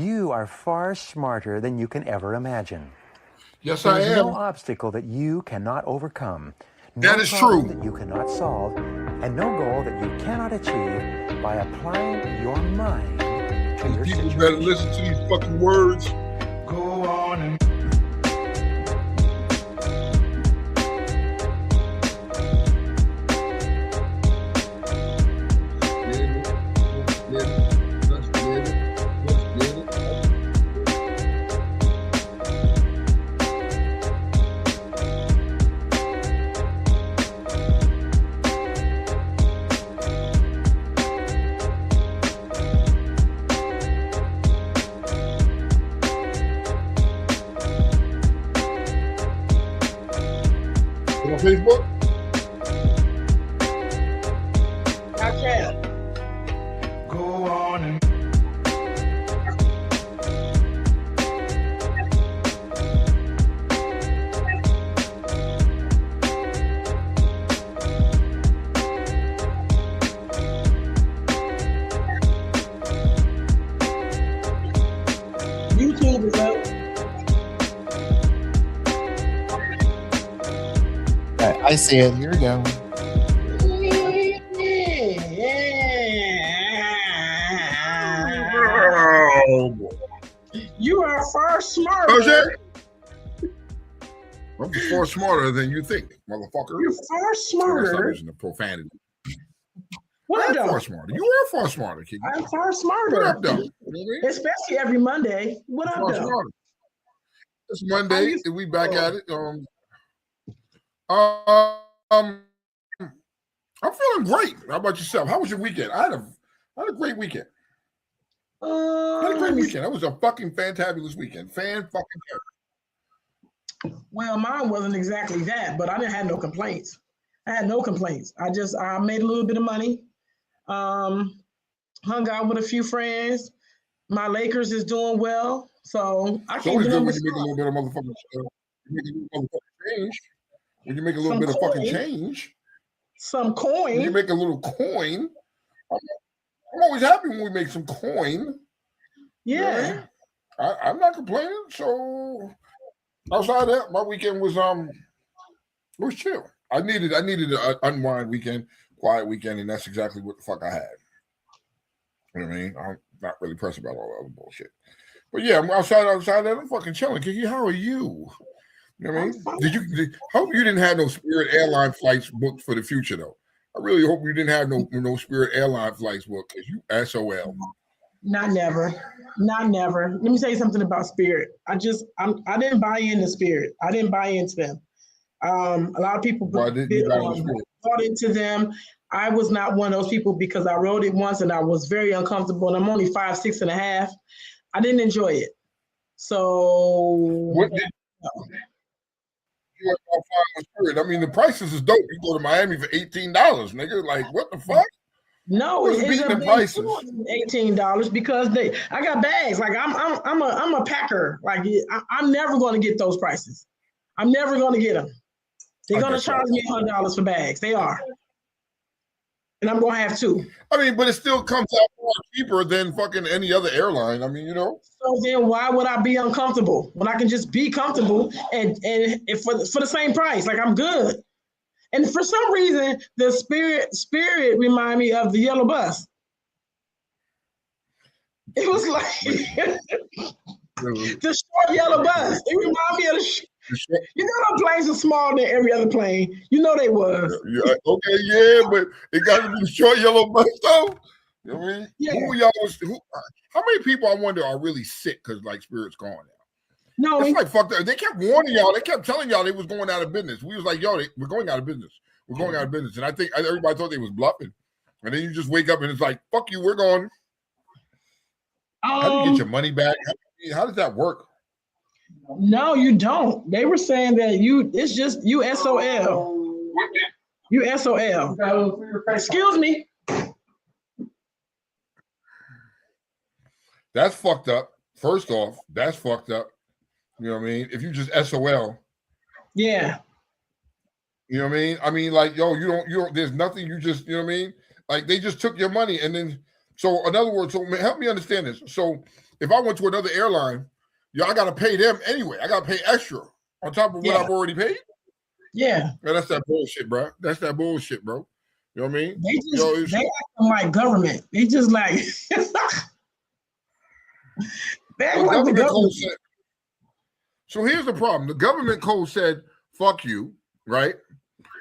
You are far smarter than you can ever imagine. Yes, There I is am. no obstacle that you cannot overcome, no That is problem true. that you cannot solve, and no goal that you cannot achieve by applying your mind to These your people situation. better listen to these fucking words. Go on and On Facebook? I can. go on and YouTube is up. I see it. Here we go. Oh, boy. You are far smarter. Okay. I'm far smarter than you think, motherfucker. You're far Stop smarter. using the profanity. What I'm up, far though? smarter. You are far smarter, Kiki. I'm far What smarter. up, though? You know what I mean? Especially every Monday. What up, Far though? smarter. It's How Monday. you We back feel? at it. I'm feeling great. How about yourself? How was your weekend? I had a great weekend. I had a Let great me see. weekend. That was a fucking fantabulous weekend. Well, mine wasn't exactly that, but I didn't have no complaints. I had no complaints. I made a little bit of money. Hung out with a few friends. My Lakers is doing well, so I It's can't always do good nothing when but you make a smile. little bit of motherfucking change. When you make a little Some bit of fucking coin, change, some when you coin. make a little coin, I'm always happy when we make some coin. Yeah. I'm not complaining. So outside of that, my weekend was it was chill. I needed an unwind weekend, quiet weekend, and that's exactly what the fuck I had. You know what I mean? I'm not really pressed about all the other bullshit. But yeah, I'm outside of that, I'm fucking chilling. Kiki, how are you? You know what I I'm mean? fine. Hope you didn't have no Spirit airline flights booked for the future though. I really hope you didn't have no Spirit airline flights booked because you SOL. Not never. Not never. Let me tell you something about Spirit. I didn't buy into Spirit. I didn't buy into them. A lot of people Why didn't you buy no Spirit? bought into them. I was not one of those people because I rode it once and I was very uncomfortable. And I'm only 5'6" and a half. I didn't enjoy it. So What did you want to find with Spirit? I mean, the prices is dope. You go to Miami for $18, nigga. Like, what the fuck? no, Who's it's beating a the big prices? $18 because I got bags. Like I'm a packer. Like I'm never going to get those prices. I'm never going to get them. They're I going to get that. charge me $100 for bags. They are. And I'm going to have two. I mean, but it still comes out more cheaper than fucking any other airline. I mean, you know. So then why would I be uncomfortable when I can just be comfortable and for the same price? Like I'm good. And for some reason, the Spirit remind me of the yellow bus. It was like the short yellow bus. It reminded me of you know, the planes are smaller than every other plane. You know they was. Yeah, okay, yeah, but it got to be the short yellow bus though. You know what I mean? Yeah. How many people I wonder are really sick because like Spirit's gone now? No, It's like fucked up. They kept warning y'all. They kept telling y'all they was going out of business. We was like, yo, we're going out of business. We're going out of business. And I think everybody thought they was bluffing. And then you just wake up and it's like, fuck you, we're going. How do you get your money back? How does that work? No, you don't. They were saying that it's just USOL. USOL. Excuse me. That's fucked up. First off, that's fucked up. You know what I mean? If you just SOL. Yeah. You know what I mean? I mean, like, yo, you don't, there's nothing, you just, you know what I mean? Like, they just took your money and then, so in other words, so help me understand this. So if I went to another airline, I got to pay them anyway. I got to pay extra on top of what I've already paid. Yeah. Man, that's that bullshit, bro. That's that bullshit, bro. You know what I mean? They acting like government. They just like they act like the government. So here's the problem. The government code said, fuck you, right?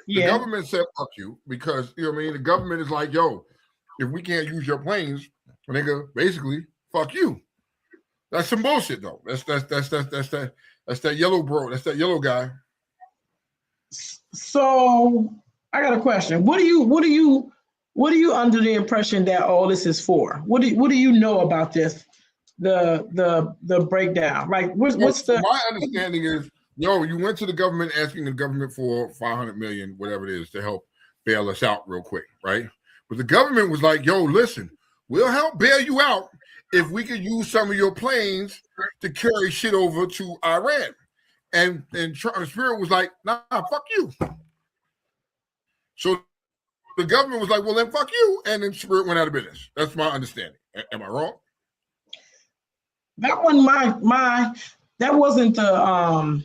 The government said, fuck you, because, you know what I mean? The government is like, yo, if we can't use your planes, nigga, basically, fuck you. That's some bullshit, though. That's that yellow bro. That's that yellow guy. So I got a question. What are you under the impression that all this is for? What do you know about this? The breakdown. Like what's the my understanding is, you went to the government asking the government for $500 million, whatever it is, to help bail us out real quick, right? But the government was like, yo, listen, we'll help bail you out if we could use some of your planes to carry shit over to Iran. And Spirit was like, nah, fuck you. So the government was like, well, then fuck you. And then Spirit went out of business. That's my understanding. Am I wrong? That wasn't that wasn't the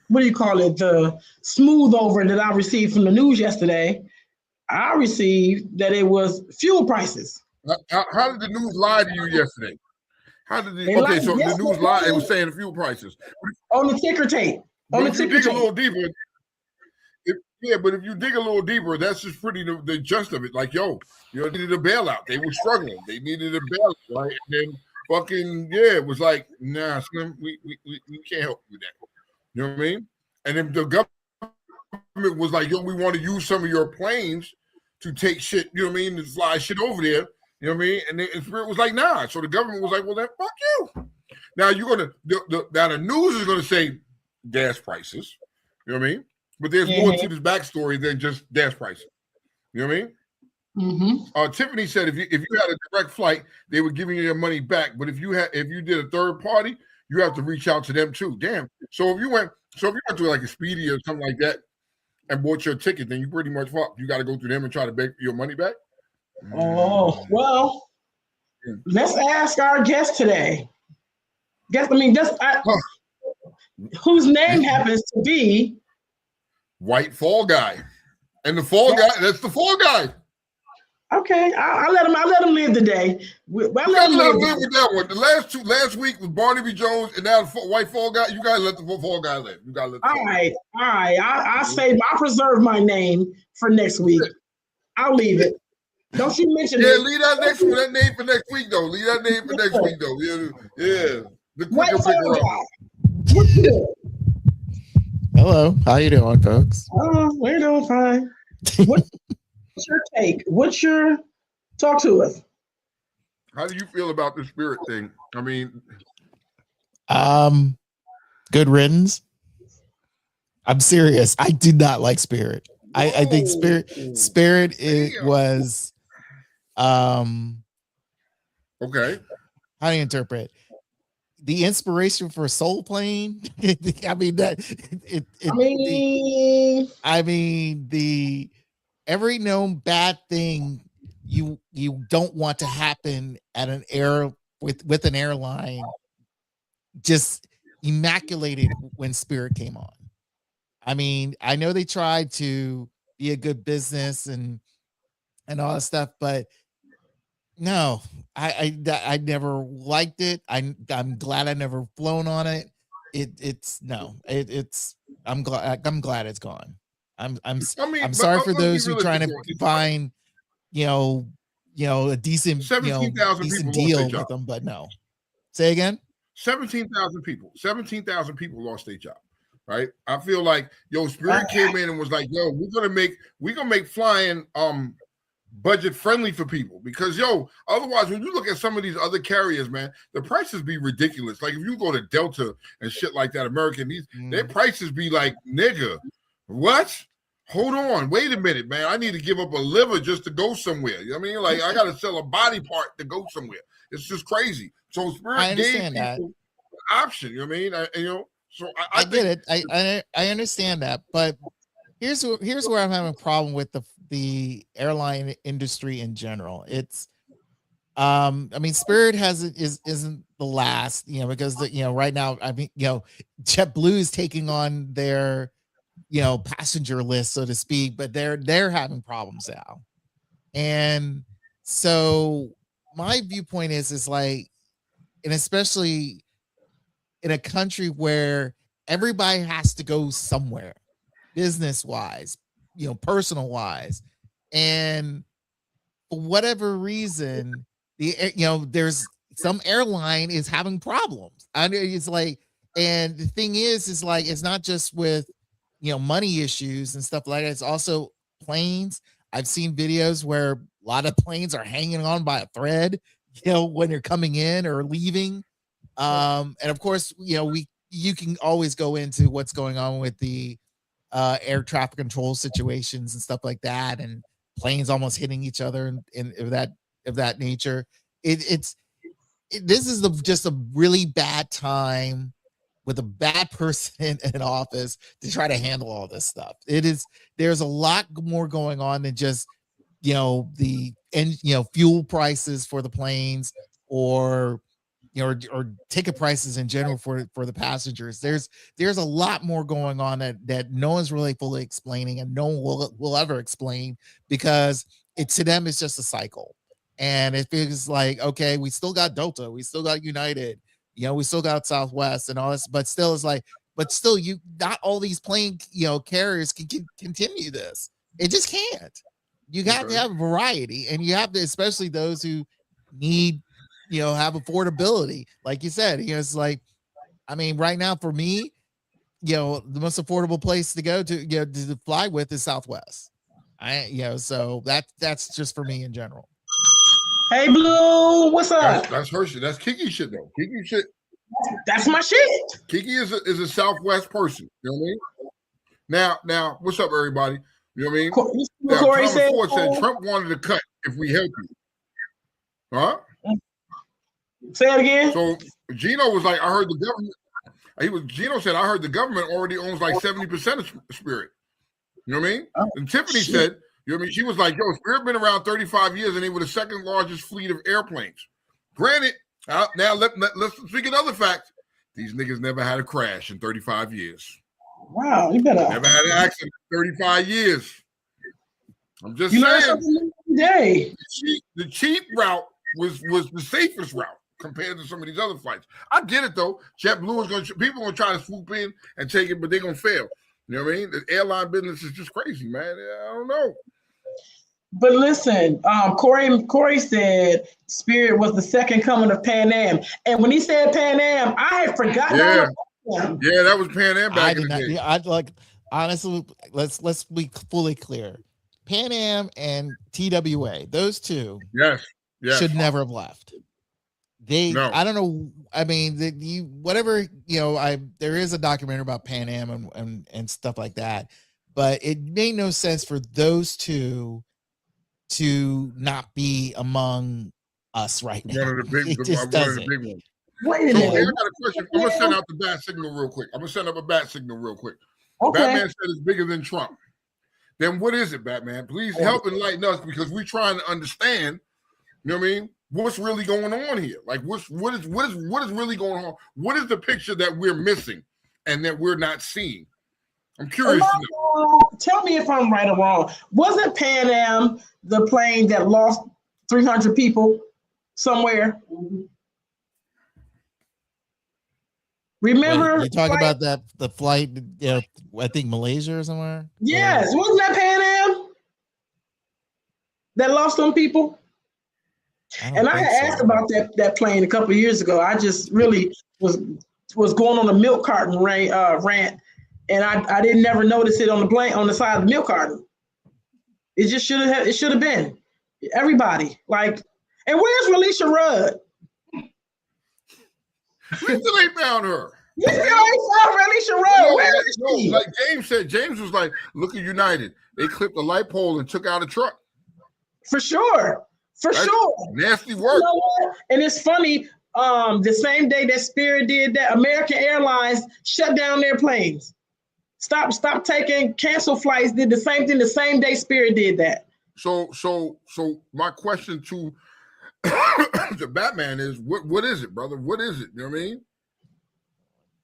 what do you call it? The smooth over that I received from the news yesterday. I received that it was fuel prices. How did the news lie to you yesterday? How did the news lied? It was saying the fuel prices on the ticker tape. On the ticker tape. A little deeper. But if you dig a little deeper, that's just pretty the gist of it. Like, they needed a bailout. They were struggling. They needed a bailout, right? And then fucking it was like, nah, Slim, we can't help you with that. You know what I mean? And then the government was like, we want to use some of your planes to take shit, you know what I mean, to fly shit over there. You know what I mean? And then Spirit was like, nah. So the government was like, well, then fuck you. Now the news is gonna say gas prices. You know what I mean? But there's more to this backstory than just gas prices. You know what I mean? Mm-hmm. Tiffany said if you had a direct flight, they were giving you your money back. But if you did a third party, you have to reach out to them too. Damn. So if you went to like a Speedy or something like that and bought your ticket, then you pretty much fucked. You got to go through them and try to beg your money back. Oh well, let's ask our guest today. Whose name happens to be White Fall Guy, and the Fall Guy. That's the Fall Guy. Okay, I let him live today. I let him live with that one. The last week was Barnaby Jones, and now the White Fall Guy. You gotta let the Fall Guy live. You gotta let. All right. I preserve my name for next week. I'll leave it. Don't you mention it. Leave that name for next week though. Leave that name for next week though. Yeah. The quicker picker up. What's good? Hello, how you doing, folks? We're doing fine. What's your take? Talk to us? How do you feel about the Spirit thing? I mean, good riddance. I'm serious. I do not like Spirit. I think Spirit was okay. How do you interpret the inspiration for Soul Plane? The every known bad thing you don't want to happen at an with an airline just immaculated when Spirit came on. I mean, I know they tried to be a good business and all that stuff, but no, I never liked it. I'm glad I never flown on it. I'm glad it's gone. I'm sorry for those who are trying to find a decent 17,000 deal with them, but no. Say again. 17,000 people. 17,000 people lost their job. Right? I feel like Spirit came in and was like, we're gonna make flying budget friendly for people, because otherwise when you look at some of these other carriers, man, the prices be ridiculous. Like if you go to Delta and shit like that, American, their prices be like, nigga, what? Hold on, wait a minute, man. I need to give up a liver just to go somewhere. You know what I mean? Like I gotta sell a body part to go somewhere. It's just crazy. So Spirit gave people an option, you know what I mean? So I get it. I understand that, but here's where I'm having a problem with the airline industry in general. It's Spirit isn't the the last, because right now, I mean, JetBlue is taking on their, passenger list, so to speak, but they're having problems now. And so my viewpoint is like, and especially in a country where everybody has to go somewhere, business wise, personal wise, and for whatever reason, there's some airline is having problems. I know it's like, and the thing is like, it's not just with money issues and stuff like that. It's also planes. I've seen videos where a lot of planes are hanging on by a thread, when you're coming in or leaving. And of course, you can always go into what's going on with the air traffic control situations and stuff like that, and planes almost hitting each other and of that nature. This is just a really bad time with a bad person in office to try to handle all this stuff. There's a lot more going on than just fuel prices for the planes, or or ticket prices in general for the passengers. There's a lot more going on that no one's really fully explaining, and no one will ever explain, because to them it's just a cycle. And it feels like, okay, we still got Delta, we still got United, we still got Southwest and all this, but still it's like, you not all these plane carriers can continue this. It just can't. You got to have a variety, and you have to, especially those who need have affordability. Like you said, it's like, I mean, right now for me, the most affordable place to go to fly with is Southwest. So that's just for me in general. Hey Blue, what's up? That's her shit. That's Kiki shit though. Kiki shit. That's my shit. Kiki is a Southwest person. You know what I mean? Now, what's up, everybody? You know what I mean? Now, Corey said Trump wanted to cut if we help you. Huh? Say it again. So Gino was like, I heard the government. Gino said, I heard the government already owns like 70% of Spirit. You know what I mean? And Tiffany said, you know what I mean? She was like, yo, Spirit been around 35 years and they were the second largest fleet of airplanes. Granted, now let's speak of other facts. These niggas never had a crash in 35 years. Wow, you better. Never had an accident in 35 years. I'm just saying. The cheap route was the safest route compared to some of these other flights. I get it though. JetBlue is people are gonna try to swoop in and take it, but they're gonna fail. You know what I mean? The airline business is just crazy, man. I don't know. But listen, Corey said Spirit was the second coming of Pan Am, and when he said Pan Am, I had forgotten. Yeah, that was Pan Am back in the day. I'd like, honestly, let's be fully clear. Pan Am and TWA, those two, yes, should never have left. I don't know. I mean, there is a documentary about Pan Am and stuff like that, but it made no sense for those two to not be among us right now. One of the big ones. Wait a minute. minute. I got a question. I'm gonna send out the bat signal real quick. Okay. Batman said it's bigger than Trump. Then what is it, Batman? Please help enlighten us, because we're trying to understand. You know what I mean? What's really going on here? Like, what is really going on? What is the picture that we're missing and that we're not seeing? I'm curious to know. Tell me if I'm right or wrong. Wasn't Pan Am the plane that lost 300 people somewhere? Remember? You talking about the flight, I think Malaysia or somewhere? Yes. Wasn't that Pan Am that lost some people? And I had asked about that plane a couple of years ago. I just really was going on a milk carton rant, and I didn't never notice it on the plane on the side of the milk carton. It just should have been everybody. Like, and where's Relisha Rudd? We still ain't found her. You still ain't found Relisha Rudd. Where is she? Like James said, James was like, look at United. They clipped a light pole and took out a truck. For sure. That's nasty work. You know what? And it's funny, the same day that Spirit did that, American Airlines shut down their planes. Stop taking cancel flights, did the same thing the same day Spirit did that. So my question to the Batman is what is it, brother? What is it? You know what I mean?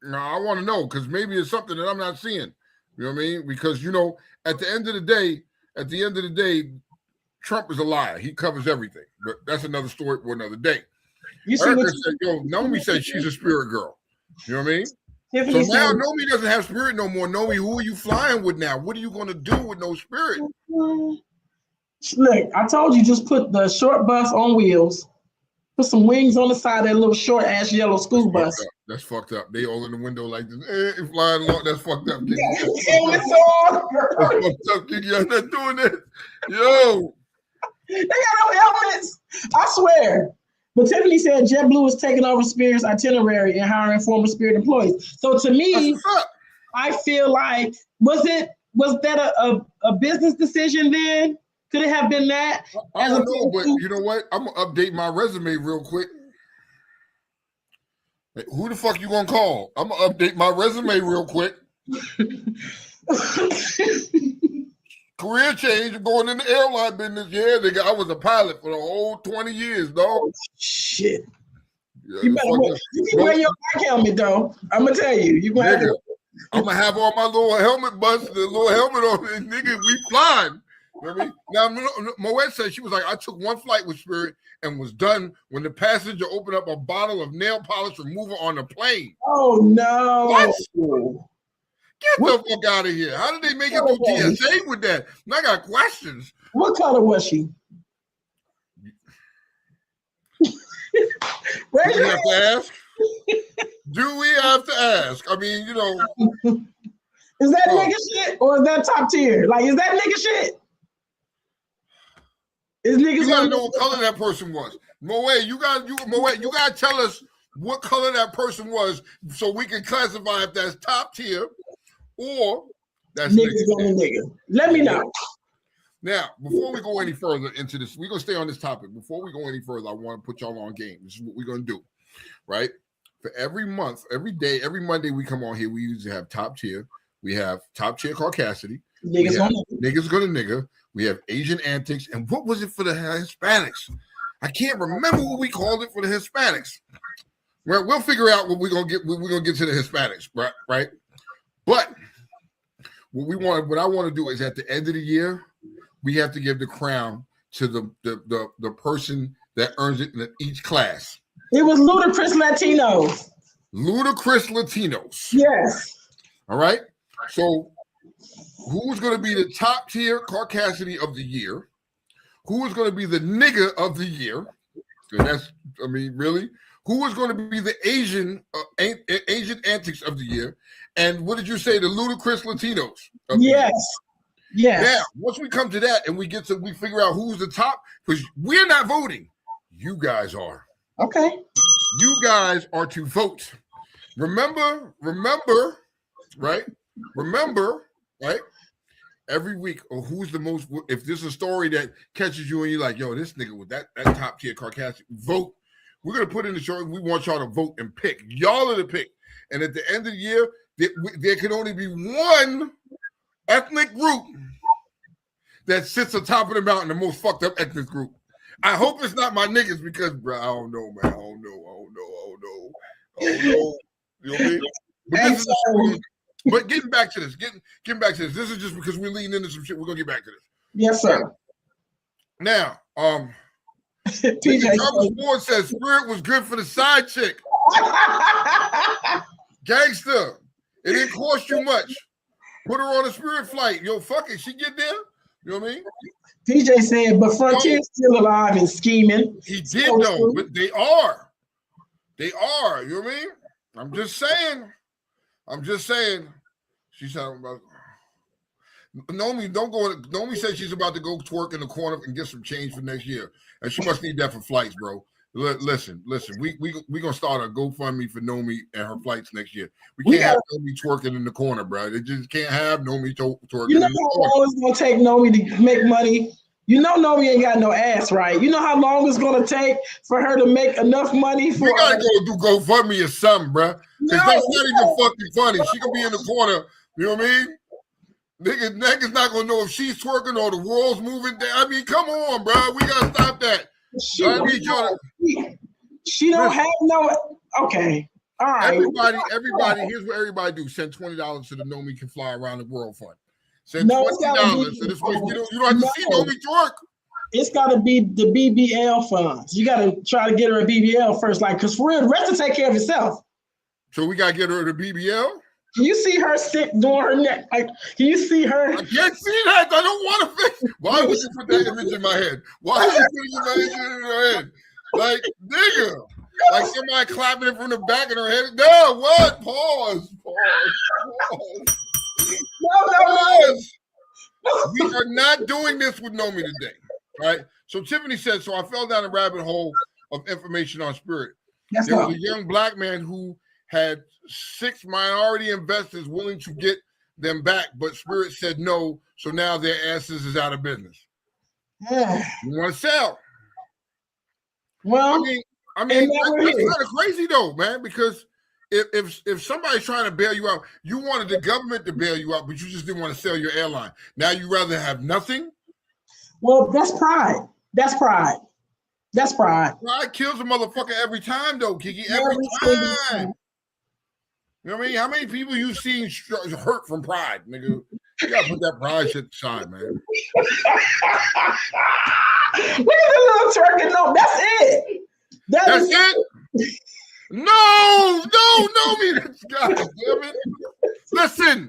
No, I want to know because maybe it's something that I'm not seeing. You know what I mean? Because at the end of the day, Trump is a liar. He covers everything. But that's another story for another day. You see Erica what said, Nomi said she's a spirit girl. You know what I mean? Tiffany So now said, Nomi doesn't have spirit no more. Nomi, who are you flying with now? What are you going to do with no spirit? look, I told you just put the short bus on wheels. Put some wings on the side of that little short ass yellow school bus. That's fucked up. They all in the window like this. Flying along. That's fucked up. Helmets on. That's fucked up, Kiki. I'm not doing that. Yo. They got no helmets. I swear. But Tiffany said JetBlue is taking over Spirit's itinerary and hiring former Spirit employees. So to me, I feel like was that a business decision then? Could it have been that? I don't know, but you know what? I'm gonna update my resume real quick. Hey, who the fuck you gonna call? I'm gonna update my resume real quick. Career change, going in the airline business. Yeah, nigga, I was a pilot for the whole 20 years, dog. Oh, shit. Yeah, You can wear your black helmet, though. I'm gonna tell you. You gonna have to. I'm gonna have all my little helmet busts, the little helmet on, and nigga, we flying. You know what I mean? Now, Moet said she was like, I took one flight with Spirit and was done when the passenger opened up a bottle of nail polish remover on the plane. Oh, no. What? Get the fuck out of here. How did they make it through TSA with that? And I got questions. What color was she? Do we have to ask? Do we have to ask? I mean, Is that nigga shit or is that top tier? Like, is that nigga shit? Is niggas you gotta know what color that person was. Moet, you gotta tell us what color that person was so we can classify if that's top tier or that's niggas on the nigga. Let me know. Now, before we go any further into this, we're gonna stay on this topic. Before we go any further, I want to put y'all on game. This is what we're gonna do, right? For every month, every day, every Monday we come on here, we usually have top tier. We have top tier Caucasity. Niggas gonna nigga. We have Asian antics. And what was it for the Hispanics? I can't remember what we called it for the Hispanics. Right? We'll figure out what we're gonna get. We're gonna get to the Hispanics, right? But what I want to do is at the end of the year, we have to give the crown to the person that earns it in each class. It was Ludacris Latinos. Ludacris Latinos. Yes. All right. So who's going to be the top tier Caucasity of the year? Who is going to be the nigga of the year? Really? Who is going to be the Asian antics of the year? And what did you say? The Ludacris Latinos. Yes. Yes. Now, once we come to that and we figure out who's the top, because we're not voting. You guys are. Okay. You guys are to vote. Remember, right? Every week, or who's the most, if there's a story that catches you and you're like, yo, this nigga with that top tier Caucasian, vote. We're going to put in the show. We want y'all to vote and pick. Y'all are the pick. And at the end of the year, there can only be one ethnic group that sits on top of the mountain, the most fucked up ethnic group. I hope it's not my niggas because, bro, I don't know, man. I don't know. You know what I mean? But getting back to this. This is just because we're leaning into some shit. We're gonna get back to this. Yes, sir. Now, Thomas Ford says Spirit was good for the side chick. Gangster. It didn't cost you much. Put her on a Spirit flight. Yo, fuck it. She get there. You know what I mean? PJ said, but Frontier's still alive and scheming. He did though, but they are. You know what I mean? I'm just saying. She's talking about Nomi said she's about to go twerk in the corner and get some change for next year. And she must need that for flights, bro. Listen. We gonna start a GoFundMe for Nomi and her flights next year. We can't have Nomi twerking in the corner, bro. It just can't have Nomi twerking. You know in the how corner. long it's gonna take Nomi to make money? You know Nomi ain't got no ass, right? You know how long it's gonna take for her to make enough money for? We gotta go do GoFundMe or something, bro. Because that's not even fucking funny. She could be in the corner. You know what I mean? Niggas not gonna know if she's twerking or the world's moving down. I mean, come on, bro. We gotta stop that. She I don't, need y'all to, she don't have no. Okay, all right. everybody. Here's what everybody do: send $20 to the No Me Can Fly Around the World Fund. Send No, it's gotta $20, be- so this way you don't have to see No Me twerk. It's got to be the BBL funds. You got to try to get her a BBL first, like, because for real, the rest will take care of itself. So we gotta get her the BBL. Can you see her sit doing her neck? Like, can you see her? I can't see that. I don't want to fix. Why would you put that image in my head? Why are you putting that image in my head? Like, nigga. Like somebody clapping it from the back of her head. No, what? Pause. No. We are not doing this with Nomi today. Right? So Tiffany said, so I fell down a rabbit hole of information on Spirit. There was a young black man who had 6 minority investors willing to get them back, but Spirit said no, so now their asses is out of business. You want to sell? Well, I mean, that's kind of crazy though, man. Because if somebody's trying to bail you out, you wanted the government to bail you out, but you just didn't want to sell your airline. Now you rather have nothing. Well, that's pride. That's pride. Pride kills a motherfucker every time, though, Kiki. Every time. You know what I mean? How many people you seen hurt from pride, nigga? You gotta put that pride shit aside, man. Look at the little turkey. No, that's it. That's it? No, me. God damn it. Listen,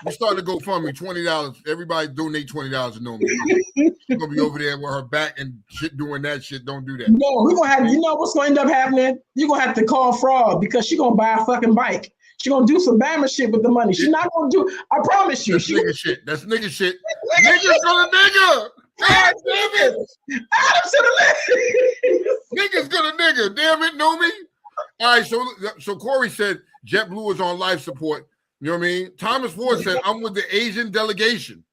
we started to go fund me $20. Everybody donate $20 to know me. She's gonna be over there with her back and shit doing that shit. Don't do that. No, we're gonna have, you know what's gonna end up happening? You're gonna have to call fraud because she's gonna buy a fucking bike. She's gonna do some Bama shit with the money. She's not gonna do, I promise you. That's nigga shit. That's nigga shit. Niggas gonna nigga. God damn it. Adam to the left. Niggas gonna nigga. Damn it, know me? All right, so Corey said JetBlue is on life support. You know what I mean? Thomas Ford said, I'm with the Asian delegation.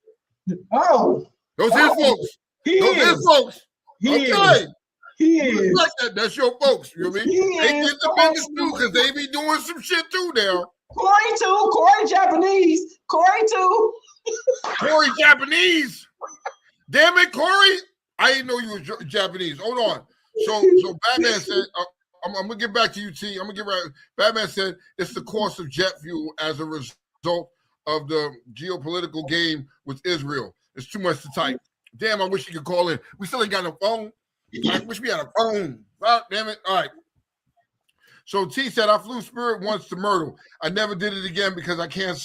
Oh. Those his folks. Those his folks. Okay. He is. Like that. That's your folks. You know what I mean? They get the business too because they be doing some shit too now. Corey too. Corey Japanese. Corey too. Corey Japanese. Damn it, Corey. I didn't know you were Japanese. Hold on. So Batman said, I'm gonna get back to you, T. I'm gonna get right. Batman said it's the cost of jet fuel as a result of the geopolitical game with Israel. It's too much to type. Damn, I wish you could call in. We still ain't got no phone. I wish we had a phone. Oh, damn it. All right. So T said, I flew Spirit once to Myrtle. I never did it again because I can't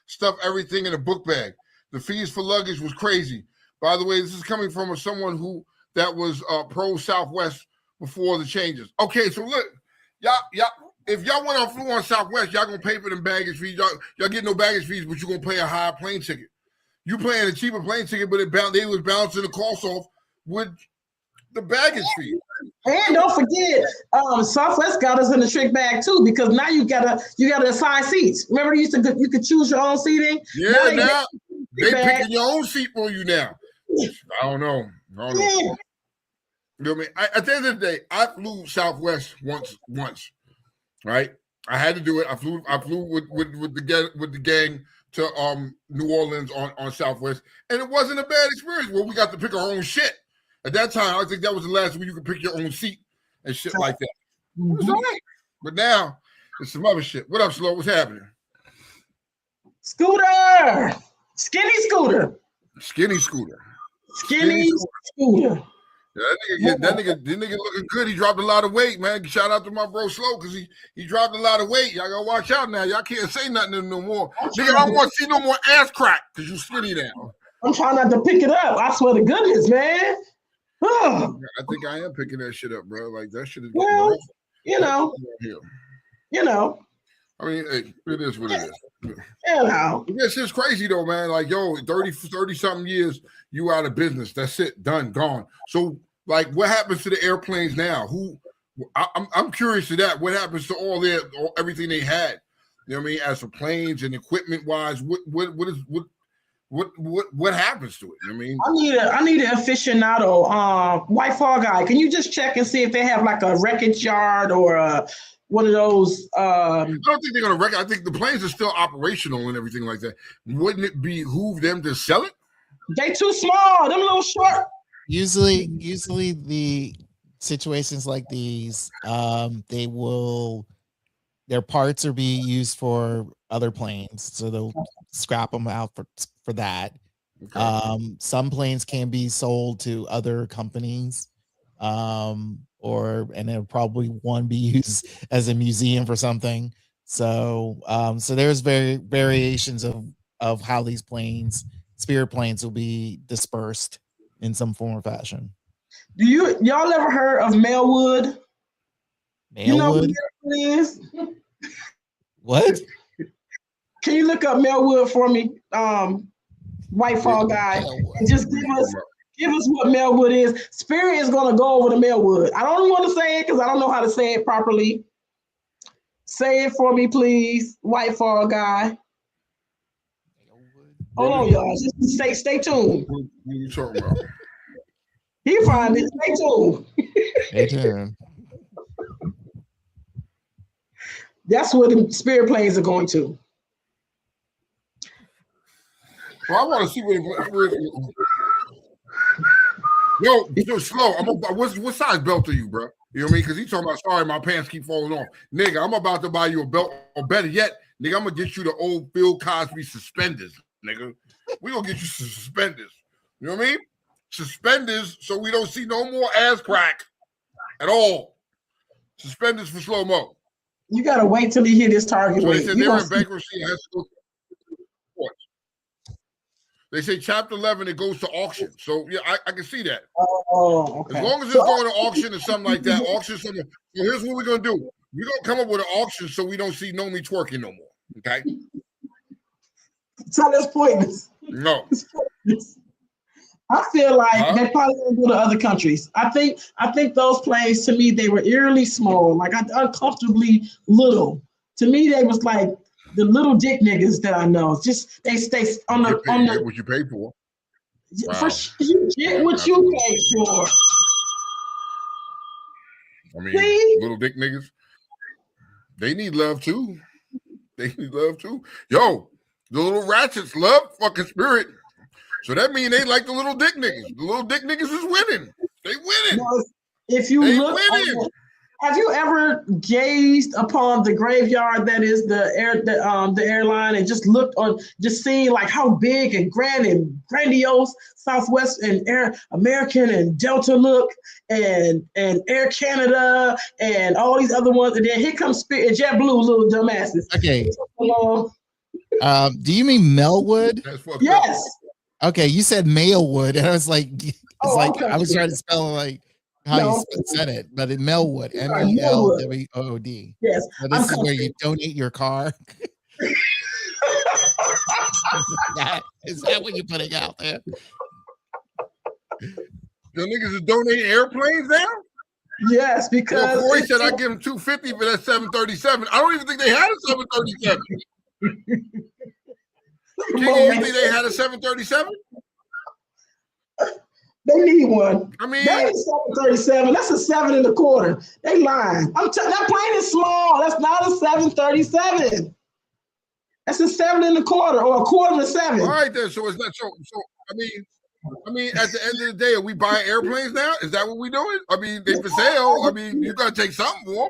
stuff everything in a book bag. The fees for luggage was crazy. By the way, this is coming from someone that was pro Southwest before the changes. Okay, so look, y'all, if y'all went on flew on Southwest, y'all gonna pay for them baggage fees. Y'all get no baggage fees, but you're gonna pay a higher plane ticket. You paying a cheaper plane ticket, but they was balancing the cost off with the baggage fee. And don't forget, Southwest got us in the trick bag too, because now you gotta assign seats. Remember, you could choose your own seating. Yeah, now they picking your own seat for you now. I don't know. Yeah. You know what I mean? At the end of the day, I flew Southwest once, right? I had to do it. I flew with the gang to New Orleans on Southwest, and it wasn't a bad experience. Well, we got to pick our own shit. At that time, I think that was the last when you could pick your own seat and shit like that. It was all right. But now it's some other shit. What up, Slow? What's happening? Scooter. Skinny Scooter. Skinny Scooter. Skinny Scooter. Yeah, that nigga looking good. He dropped a lot of weight, man. Shout out to my bro Slow because he dropped a lot of weight. Y'all gotta watch out now. Y'all can't say nothing to him no more. Nigga, I don't want to see no more ass crack because you skinny now. I'm trying not to pick it up. I swear to goodness, man. I think I am picking that shit up, bro. Like that shit is well, you know. I mean, hey, it is what it is. You know. This is crazy though, man. Like, yo, 30 something years, you out of business. That's it, done, gone. So, like, what happens to the airplanes now? I'm curious to that. What happens to everything they had? You know what I mean? As for planes and equipment wise, what happens to it? You know what I mean? I need an aficionado, White Fall guy. Can you just check and see if they have like a wreckage yard or one of those? I don't think they're gonna wreck it. I think the planes are still operational and everything like that. Wouldn't it behoove them to sell it? They too small. Them little short. Usually the situations like these, they will their parts are being used for other planes, so they'll scrap them out for that. Okay. Some planes can be sold to other companies, and it'll probably one be used as a museum for something. So, so there's variations of how these planes, Spirit planes, will be dispersed in some form or fashion. Do y'all ever heard of Melwood? You know what Mailwood? Melwood is? What? Can you look up Melwood for me, White Fall guy, and just give us what Melwood is. Spirit is gonna go over to Melwood. I don't want to say it because I don't know how to say it properly. Say it for me, please, White Fall guy. Hold on, y'all. Just stay tuned. What are you talking about? He find it. Stay tuned. Stay tuned. That's where the Spirit planes are going to. Well, I want to see what Yo, slow. What size belt are you, bro? You know what I mean? Because he's talking about, sorry, my pants keep falling off. Nigga, I'm about to buy you a belt, or better yet, nigga, I'm going to get you the old Bill Cosby suspenders, nigga. We going to get you some suspenders. You know what I mean? Suspenders so we don't see no more ass crack at all. Suspenders for slow-mo. You got to wait till he hit his target So weight. they said they're in bankruptcy and has to go to court. They say Chapter 11, it goes to auction. So, yeah, I can see that. Oh, okay. As long as it's going to auction or something like that, auction something. So here's what we're going to do. We're going to come up with an auction so we don't see Nomi twerking no more. Okay? So that's pointless. No. I feel like they probably gonna go to other countries. I think those planes, to me, they were eerily small, like uncomfortably little. To me, they was like the little dick niggas that I know. Just they stay on the what you pay for. Wow. You get what you pay for. I mean, little dick niggas, they need love too. They need love too. Yo, the little ratchets love fucking Spirit. So that means they like the little dick niggas. The little dick niggas is winning. They winning. No, if you look, have you ever gazed upon the graveyard that is the airline and just looked on, just seeing like how big and grand and grandiose Southwest and Air American and Delta look, and Air Canada and all these other ones, and then here comes Spirit and JetBlue, little dumbasses. Okay. Do you mean Melwood? Yes. Okay, you said Mailwood, and I was like, okay. I was trying to spell like how you said it, but it Melwood, MELWOOD. Yes. So this is where you donate your car. Is that what you're putting out there? Your niggas is donating airplanes now? Yes, because Corey said I give him $250 for that 737. I don't even think they had a 737. Kiki, you think they had a 737? They need one. I mean, that is 737. That's a 7 1/4. They lying. That plane is small. That's not a 737. That's a 7 1/4 or 1/4 7. All right, then. So it's not so. I mean, at the end of the day, are we buying airplanes now? Is that what we're doing? I mean, they for sale. I mean, you got to take something for them.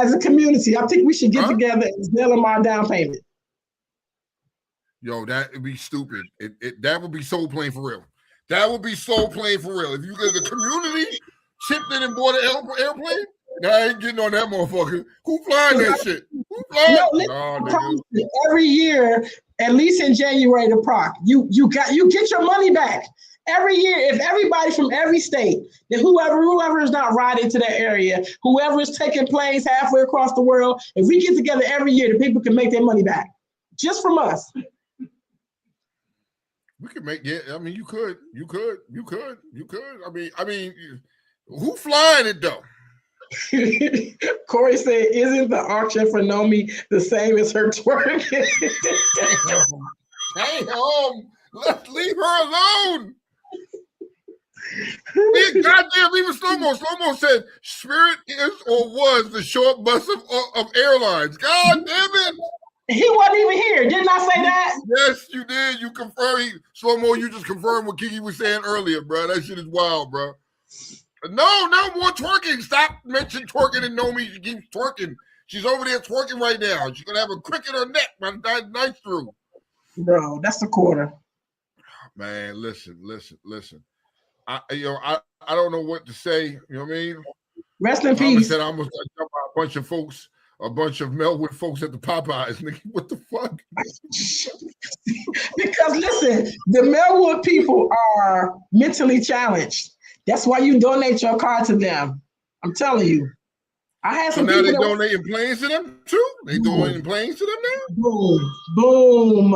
As a community, I think we should get together and sell them our down payment. Yo, that would be stupid. That would be soul plane for real. That would be soul plane for real. If you get the community chipped in and bought an airplane, I ain't getting on that motherfucker. Who flying that shit? Who flying? Every year, at least in January, the proc, you get your money back. Every year, if everybody from every state, then whoever is not riding to that area, whoever is taking planes halfway across the world, if we get together every year, the people can make their money back just from us. We could make I mean, you could. I mean, who flying it though? Corey said, "Isn't the auction for Nomi the same as her twerk?" Damn, let's leave her alone. Goddamn, even Slow-Mo. Slow-Mo said, Spirit is or was the short bus of airlines. God damn it. He wasn't even here. Didn't I say that? Yes, you did. You confirmed. Slow-Mo, you just confirmed what Kiki was saying earlier, bro. That shit is wild, bro. No more twerking. Stop mentioning twerking and Nomi. She keeps twerking. She's over there twerking right now. She's gonna have a crick in her neck by the night's through. Bro, that's the quarter. Man, listen. I don't know what to say. You know what I mean? Rest in Thomas peace. said I almost got jumped by a bunch of folks, a bunch of Melwood folks at the Popeyes. Nigga, what the fuck? Because listen, the Melwood people are mentally challenged. That's why you donate your car to them. I'm telling you. I had So some now people they donating planes to them too? They donating planes to them now? Boom.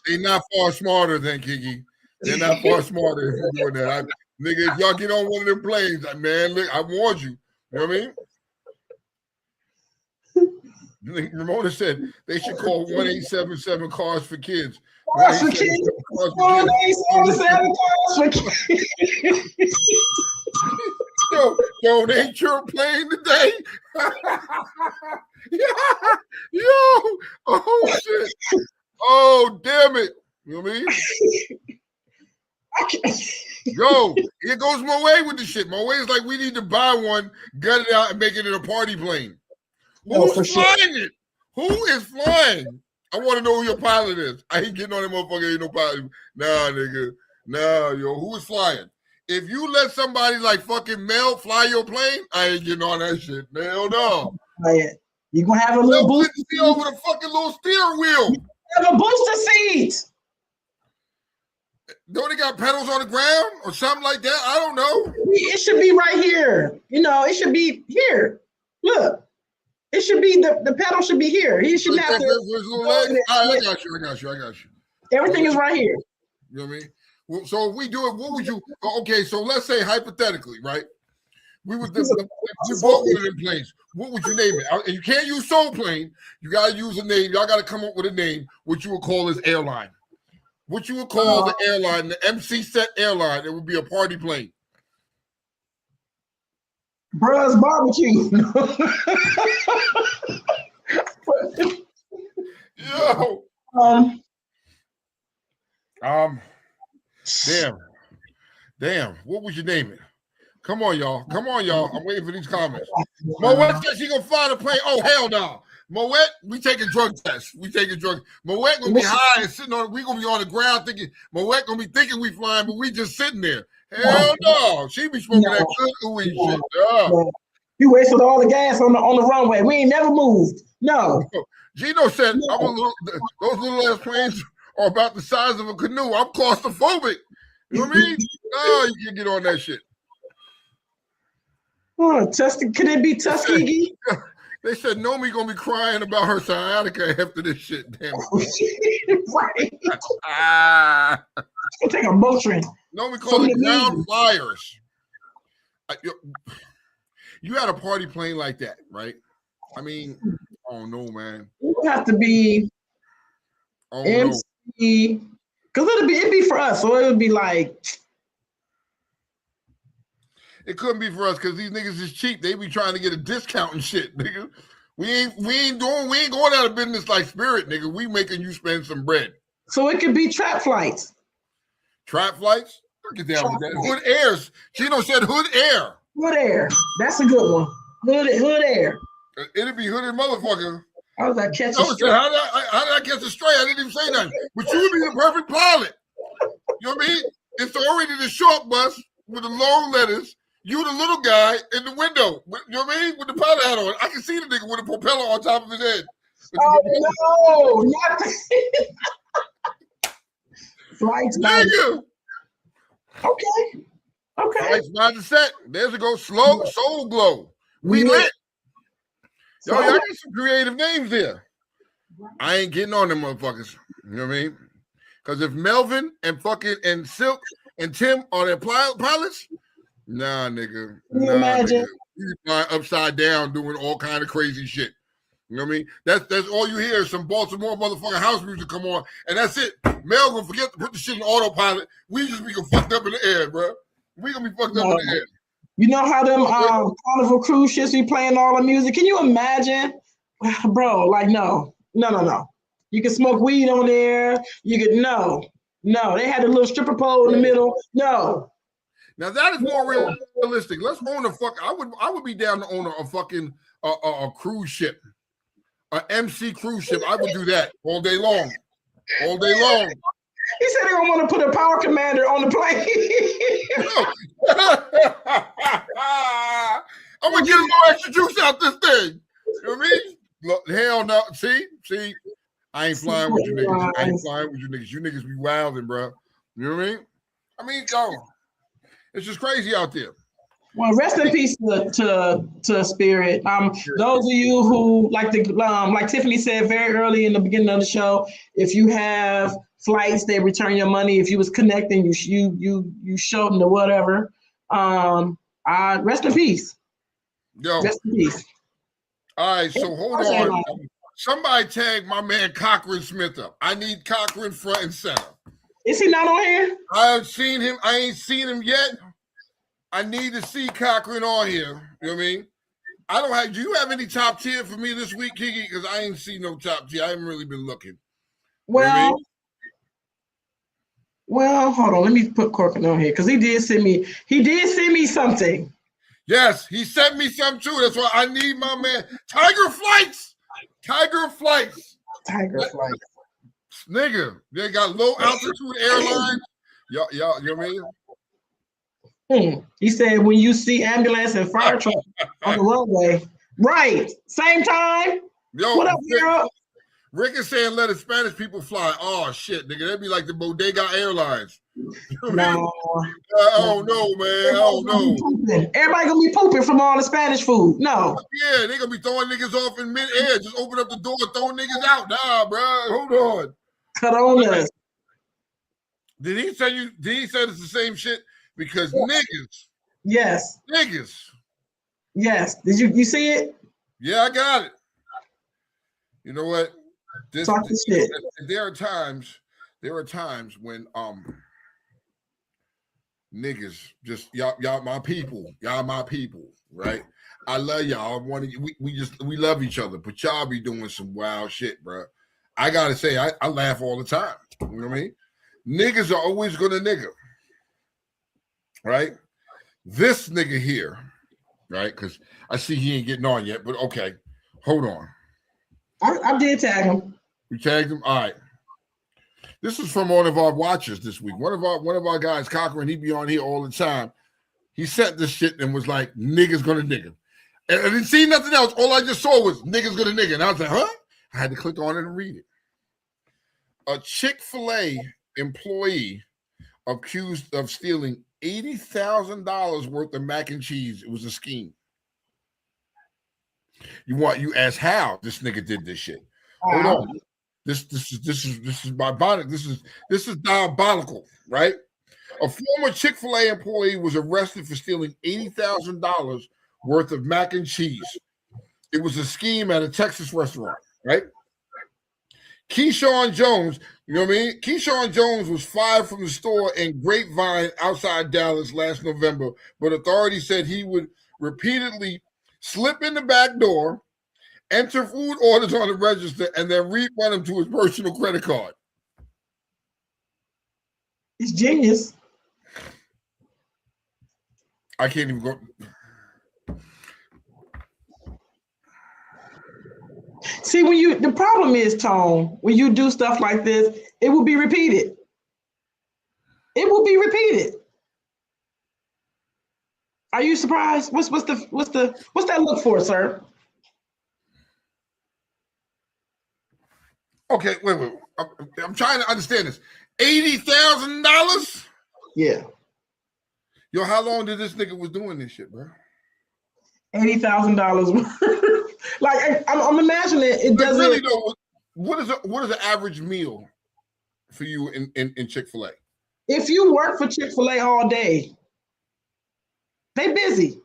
They're not far smarter than Kiki. They're not far smarter if you're doing that. Nigga, if y'all get on one of them planes, man, look, I warned you. You know what I mean? Ramona said they should call 1-877 Cars for Kids. Cars for Kids. 1-877 Cars for Kids. Donate your plane today. Yo, oh shit. Oh, damn it. You know what I mean? Yo, here goes Moe with the shit. Moe is like, we need to buy one, gut it out, and make it in a party plane. Who's flying it? Who is flying? I want to know who your pilot is. I ain't getting on that motherfucker. Ain't no pilot. Nah, nigga. Nah, yo. Who is flying? If you let somebody like fucking Mel fly your plane, I ain't getting on that shit. Hell no. You're going to have a little booster seat over the fucking little steering wheel. Have a booster seat. Don't they got pedals on the ground or something like that? I don't know. It should be right here. You know, it should be here. Look. It should be, the pedal should be here. He should have to. I got you. Everything is right here. You know what I mean? Well, so if we do it, what would you, okay, so let's say hypothetically, right? We bought one of them planes. What would you name it? You can't use Soul Plane. You got to use a name. Y'all got to come up with a name, what you would call this airline. What you would call the airline, the MC set airline. It would be a party plane. Bruh's Barbecue. Yo. Damn. What would you name it? Come on, y'all. I'm waiting for these comments. Moet said she gonna fly the plane. Oh, hell no. Moet, we taking drug tests. Moet gonna be high and sitting on. We gonna be on the ground thinking. Moet gonna be thinking we flying, but we just sitting there. Hell no. She be smoking that good ooey shit. You wasted all the gas on the runway. We ain't never moved. No. Gino said, those little ass planes are about the size of a canoe. I'm claustrophobic. You know what I mean? No, you can get on that shit. Can it be Tuskegee? They said Nomi gonna be crying about her sciatica after this shit. Damn it. Right. We'll take a Motrin. Nomi called it ground flyers. You had a party plane like that, right? I mean, oh no, man. It would have to be MC, because it'd be for us, so it would be like. It couldn't be for us because these niggas is cheap. They be trying to get a discount and shit, nigga. We ain't going out of business like Spirit, nigga. We making you spend some bread. So it could be trap flights. Trap flights? Get down with that. Hood Airs. Gino said Hood Air. Hood Air. That's a good one. Hood Air. It'd be hooded motherfucker. How did I catch a stray? How did I catch a stray? I didn't even say nothing. But you would be the perfect pilot. You know what I mean? It's already the short bus with the long letters. You the little guy in the window. You know what I mean? With the pilot hat on. I can see the nigga with a propeller on top of his head. Oh, no. Not Flights. Nigga. Okay. Flights by the set. There's a go. Slow Soul Glow. We lit. Y'all got some creative names there. I ain't getting on them motherfuckers. You know what I mean? Because if Melvin and Silk and Tim are their pilots, nah, nigga. Can you imagine? You fly upside down doing all kind of crazy shit. You know what I mean? That's all you hear is some Baltimore motherfucking house music come on, and that's it. Mel gonna forget to put the shit in autopilot. We just be fucked up in the air, bro. We gonna be fucked up in the air. You know how them Carnival cruise ships be playing all the music? Can you imagine? Bro, like, no. You can smoke weed on there. You could, no. They had a little stripper pole in the middle. No. Now that is more realistic. Let's own a fuck. I would be down to own a fucking a cruise ship, a MC cruise ship. I would do that all day long, all day long. He said they don't want to put a power commander on the plane. I'm gonna get a little extra juice out this thing. You know what I mean? Look, hell no. See, I ain't flying with you niggas. I ain't flying with you niggas. You niggas be wilding, bro. You know what I mean? I mean, yo, it's just crazy out there. Well, rest in peace to Spirit. Those of you who like Tiffany said very early in the beginning of the show, if you have flights, they return your money. If you was connecting, you showed them the whatever. Rest in peace. Yo, rest in peace. All right, so hold on. Somebody tag my man Cochran Smith up. I need Cochran front and center. Is he not on here? I've seen him. I ain't seen him yet. I need to see Cochran on here. You know what I mean? I don't have. Do you have any top tier for me this week, Kiki? Because I ain't seen no top tier. I haven't really been looking. Well, you know what I mean? Well, hold on. Let me put Corcoran on here because he did send me something. Yes, he sent me some too. That's why I need my man Tiger Flights. Tiger Flights. Nigga, they got low altitude airlines. Y'all, you know what I mean? He said when you see ambulance and fire truck on the runway, right? Same time. Yo, what up, girl? Rick is saying let the Spanish people fly. Oh shit, nigga, that'd be like the Bodega Airlines. No. Oh no, man. Oh no. Everybody gonna be pooping from all the Spanish food. No. Yeah, they gonna be throwing niggas off in midair. Just open up the door, throwing niggas out. Nah, bro. Hold on. Coronas. Did he say it's the same shit? Because niggas. Yes. Niggas. Yes. Did you see it? Yeah, I got it. You know what? Talk this shit. There are times when niggas just y'all my people, right? I love y'all. We love each other, but y'all be doing some wild shit, bro. I gotta say, I laugh all the time. You know what I mean? Niggas are always gonna nigga, right? This nigga here, right? Because I see he ain't getting on yet, but okay, hold on. I did tag him. You tagged him? All right. This is from one of our watchers this week. One of our guys, Cochran, he be on here all the time. He sent this shit and was like, niggas gonna nigga. And I didn't see nothing else. All I just saw was niggas gonna nigga. And I was like, huh? I had to click on it and read it. A Chick-fil-A employee accused of stealing $80,000 worth of mac and cheese. It was a scheme. You ask how this nigga did this shit. Hold on. This is barbaric. This is diabolical, right? A former Chick-fil-A employee was arrested for stealing $80,000 worth of mac and cheese. It was a scheme at a Texas restaurant, right? Keyshawn Jones, you know what I mean? Keyshawn Jones was fired from the store in Grapevine outside Dallas last November, but authorities said he would repeatedly slip in the back door, enter food orders on the register, and then refund them to his personal credit card. He's genius. I can't even go. See, the problem is, Tone, when you do stuff like this, it will be repeated. It will be repeated. Are you surprised? What's that look for, sir? Okay, wait. I'm trying to understand this. $80,000? Yeah. Yo, how long did this nigga was doing this shit, bro? $80,000. Like I'm imagining it doesn't. Really though, what is an average meal for you in Chick-fil-A? If you work for Chick-fil-A all day, they busy.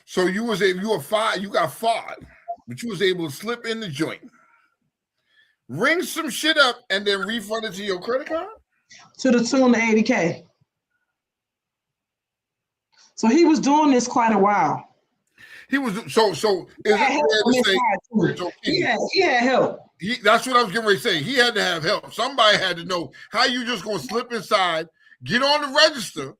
So you got fired, but you was able to slip in the joint, ring some shit up, and then refund it to your credit card? To the tune of $80K. So he was doing this quite a while. He was so. Is it fair to say he had help? That's what I was getting ready to say. He had to have help. Somebody had to know how you just gonna slip inside, get on the register,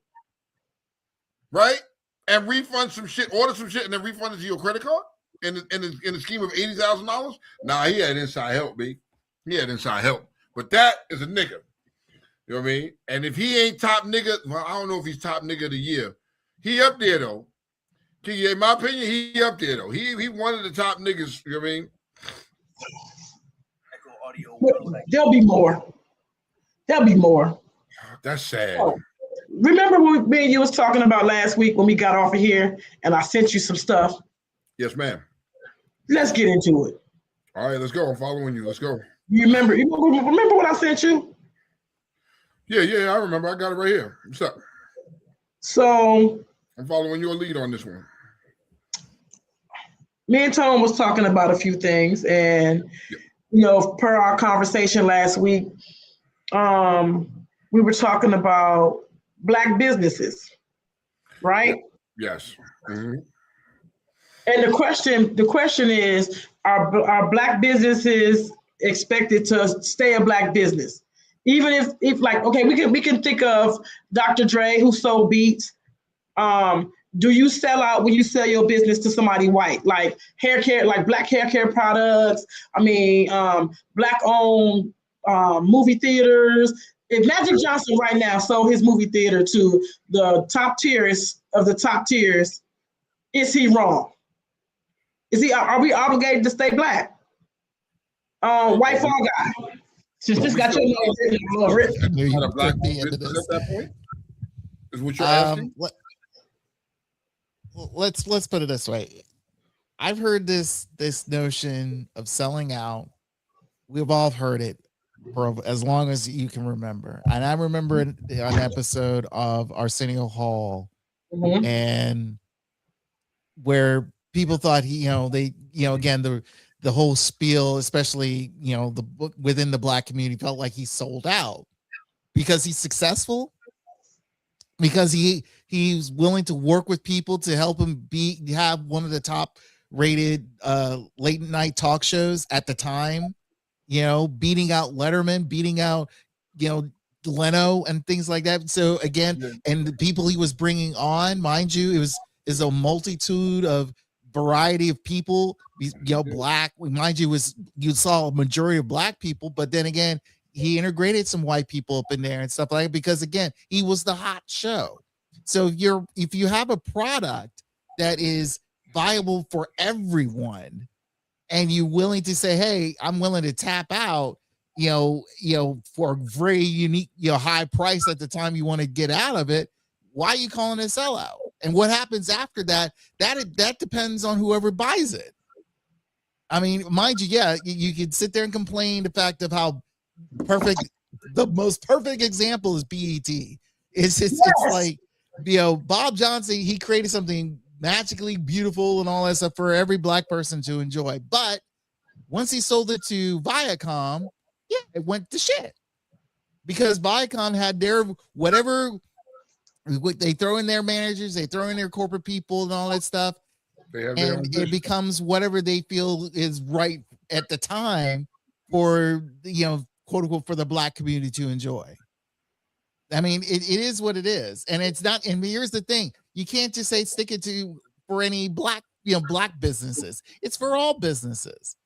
right? And refund some shit, order some shit, and then refund it to your credit card in the scheme of $80,000. Nah, he had inside help, B. He had inside help. But that is a nigga. You know what I mean? And if he ain't top nigga, well, I don't know if he's top nigga of the year. He up there though. Kiki, in my opinion, he up there though. He one of the top niggas. You know what I mean? There'll be more. There'll be more. That's sad. Oh, remember when me and you was talking about last week when we got off of here and I sent you some stuff? Yes, ma'am. Let's get into it. All right, let's go. I'm following you. Let's go. You remember what I sent you? Yeah, I remember. I got it right here. What's up? So I'm following your lead on this one. Me and Tone was talking about a few things, and you know, per our conversation last week, we were talking about Black businesses, right? Yes. Mm-hmm. And the question is, are Black businesses expected to stay a Black business? Even if like, okay, we can think of Dr. Dre, who sold beats. Do you sell out when you sell your business to somebody white, like hair care, like Black hair care products? I mean, Black owned movie theaters. If Magic Johnson right now sold his movie theater to the top tiers of the top tiers, is he wrong? Are we obligated to stay Black? White Fall Guy. Since this got your name written. I knew you would put me into this. At that point? Is what you're asking? Let's put it this way. I've heard this notion of selling out. We've all heard it for as long as you can remember. And I remember an episode of Arsenio Hall, and where people thought again, the whole spiel, especially within the Black community, felt like he sold out because he's successful, because he's willing to work with people to help him have one of the top rated late night talk shows at the time, beating out Letterman, beating out Leno and things like that. So again, and the people he was bringing on, mind you, is a multitude of variety of people, Black, mind you, you saw a majority of Black people, but then again, he integrated some white people up in there and stuff like that, because again, he was the hot show. So if you have a product that is viable for everyone, and you're willing to say, hey, I'm willing to tap out, for a very unique, high price at the time you want to get out of it, why are you calling it a sellout? And what happens after that? That depends on whoever buys it. I mean, mind you, you could sit there and complain the fact of how perfect, the most perfect example is BET. It's like, Bob Johnson, he created something magically beautiful and all that stuff for every Black person to enjoy. But once he sold it to Viacom, it went to shit, because Viacom had their whatever. They throw in their managers, they throw in their corporate people and all that stuff, and it becomes whatever they feel is right at the time for quote unquote for the Black community to enjoy. I mean, it is what it is, and it's not. And here's the thing: you can't just say stick it to for any Black Black businesses. It's for all businesses.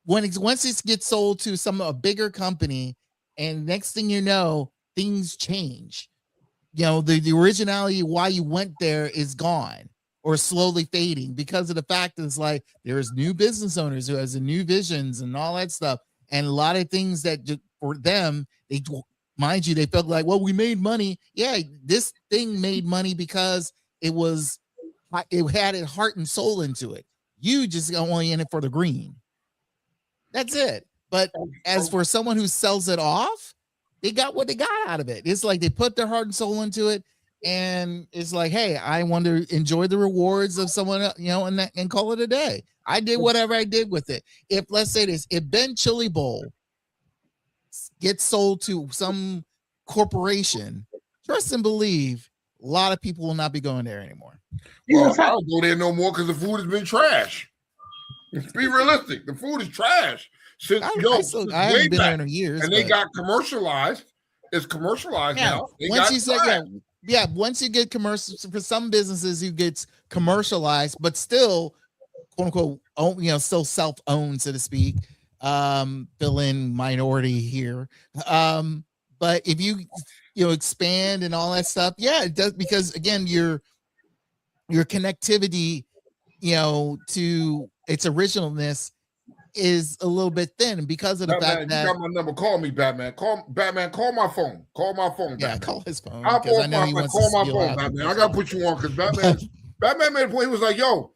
Once it gets sold to a bigger company, and next thing you know, things change. The originality why you went there is gone or slowly fading because of the fact that it's like there's new business owners who has new visions and all that stuff, and a lot of things that for them, mind you, they felt like, well, we made money. Yeah, this thing made money because it had its heart and soul into it. You just only in it for the green. That's it. But as for someone who sells it off, they got what they got out of it. It's like they put their heart and soul into it, and it's like, hey, I want to enjoy the rewards of someone, and call it a day. I did whatever I did with it. If let's say this, if Ben Chili Bowl gets sold to some corporation, trust and believe, a lot of people will not be going there anymore. Well, I don't go there no more because the food has been trash. Let's be realistic. The food is trash. Since I haven't been there in years, and they got commercialized. It's commercialized now. Once you say yeah, once you get commercial, for some businesses, you get commercialized, but still, quote unquote, still self-owned, so to speak. Fill in minority here. But if you expand and all that stuff, yeah, it does, because again, your connectivity, to its originalness is a little bit thin, and because of the Batman, fact that you got my number. Call me, Batman. Call my phone. Call my phone. yeah, Batman. call his phone Hop because I off know my he phone. wants to Call my steal phone, out. Batman. I gotta put you on because Batman made a point. He was like, "Yo,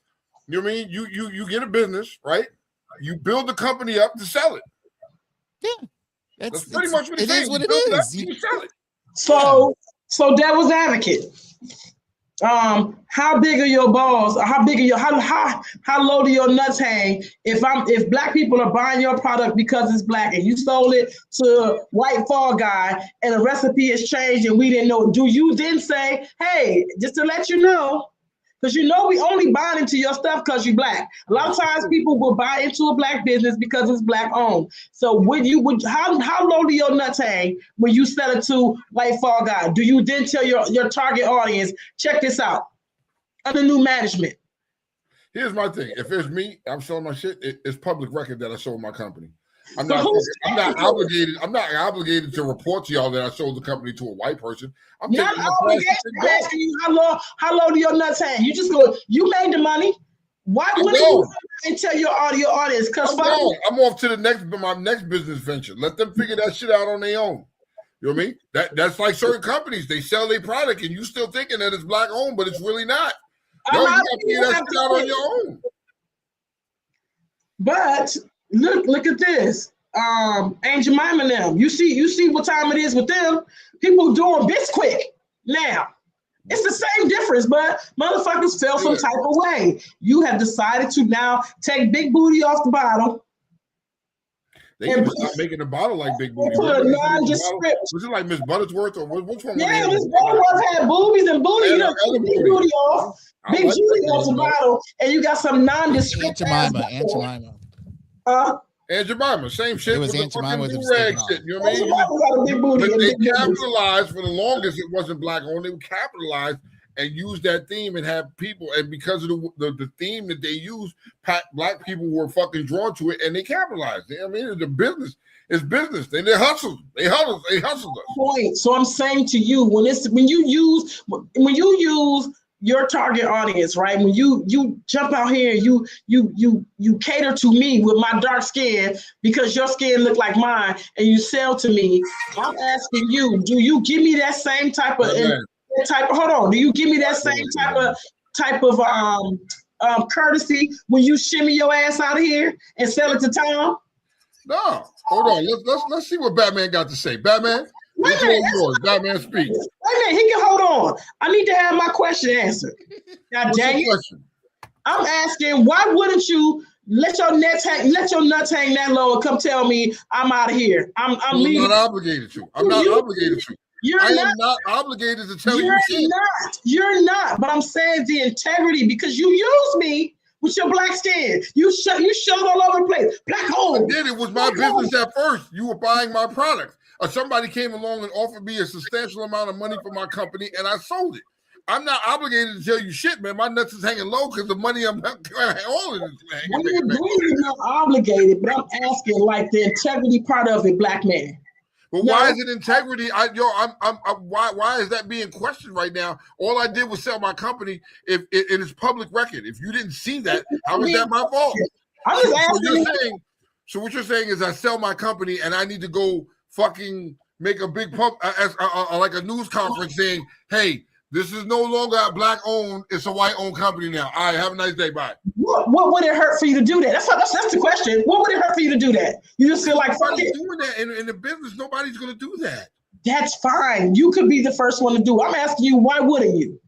you know what I mean? You get a business, right? You build the company up to sell it. Yeah, That's pretty much what he's it saying. is what You it build it up, is. you sell it. So devil's advocate. How big are your balls? How big are your how low do your nuts hang? If black people are buying your product because it's black and you sold it to white fall guy and the recipe has changed and we didn't know, do you then say, hey, just to let you know, because we only buy into your stuff because you're black. A lot of times people will buy into a black business because it's black owned. So how low do your nuts hang when you sell it to white fall guy? Do you then tell your target audience, check this out, under new management? Here's my thing. If it's me, I'm selling my shit. It's public record that I sold my company. I'm not obligated. I'm not obligated to report to y'all that I sold the company to a white person. I'm not obligated. I'm asking you how low do your nuts hang? You just go. You made the money. Why wouldn't you and tell your audience? Because I'm off to my next business venture. Let them figure that shit out on their own. You know what I mean? That's like certain companies. They sell their product and you still thinking that it's black owned, but it's really not. No, you got to figure that shit out on your own. But look at this. Aunt Jemima and them. You see what time it is with them. People doing bits quick now. It's the same difference, but motherfuckers feel some type of way. You have decided to now take Big Booty off the bottle. They need to stop making the bottle like Big Booty. Put a nondescript. Was it like Miss Butterworth or which one? Yeah, Miss Butterworth had boobies and booty. You know, Big Booty off, Big Booty off the bottle, and you got some nondescript. Aunt Jemima. Aunt Jemima, same shit. It was Aunt Jemima with the rag shit. You know what I mean? But they capitalized for the longest. It wasn't black owned. They capitalized and use that theme and have people, and because of the theme that they use, black people were fucking drawn to it and they capitalized. I mean, it's a business. It's business. They hustled. They hustled us. Point. So I'm saying to you, when you use your target audience, right? When you jump out here and you cater to me with my dark skin because your skin look like mine and you sell to me, I'm asking you, do you give me that same type of hold on, do you give me that same type of courtesy when you shimmy your ass out of here and sell it to Tom? No, hold on. Let's see what Batman got to say. Batman, Batman speak. Wait a minute, he can hold on. I need to have my question answered. Now, dang it. I'm asking, why wouldn't you let your nuts hang that low and come tell me I'm out of here? I'm not obligated to. I'm not obligated to. I am not obligated to tell you shit. You're not. But I'm saying the integrity, because you use me with your black skin. You showed all over the place. Black hole. I did. It was my business at first. You were buying my product. Or somebody came along and offered me a substantial amount of money for my company, and I sold it. I'm not obligated to tell you shit, man. My nuts is hanging low because the money I'm all of it is hanging. You're not obligated, but I'm asking like the integrity part of it, black man. But why is it integrity? Why is that being questioned right now? All I did was sell my company. If it's public record, if you didn't see that, how is that my fault? I'm just asking. So what you're saying is I sell my company and I need to go fucking make a big pump like a news conference saying, "Hey, this is no longer a black owned; it's a white owned company now." All right, have a nice day. Bye. What would it hurt for you to do that? That's the question. What would it hurt for you to do that? You just feel like fuck it. Doing that in the business, nobody's going to do that. That's fine. You could be the first one to do it. I'm asking you, why wouldn't you?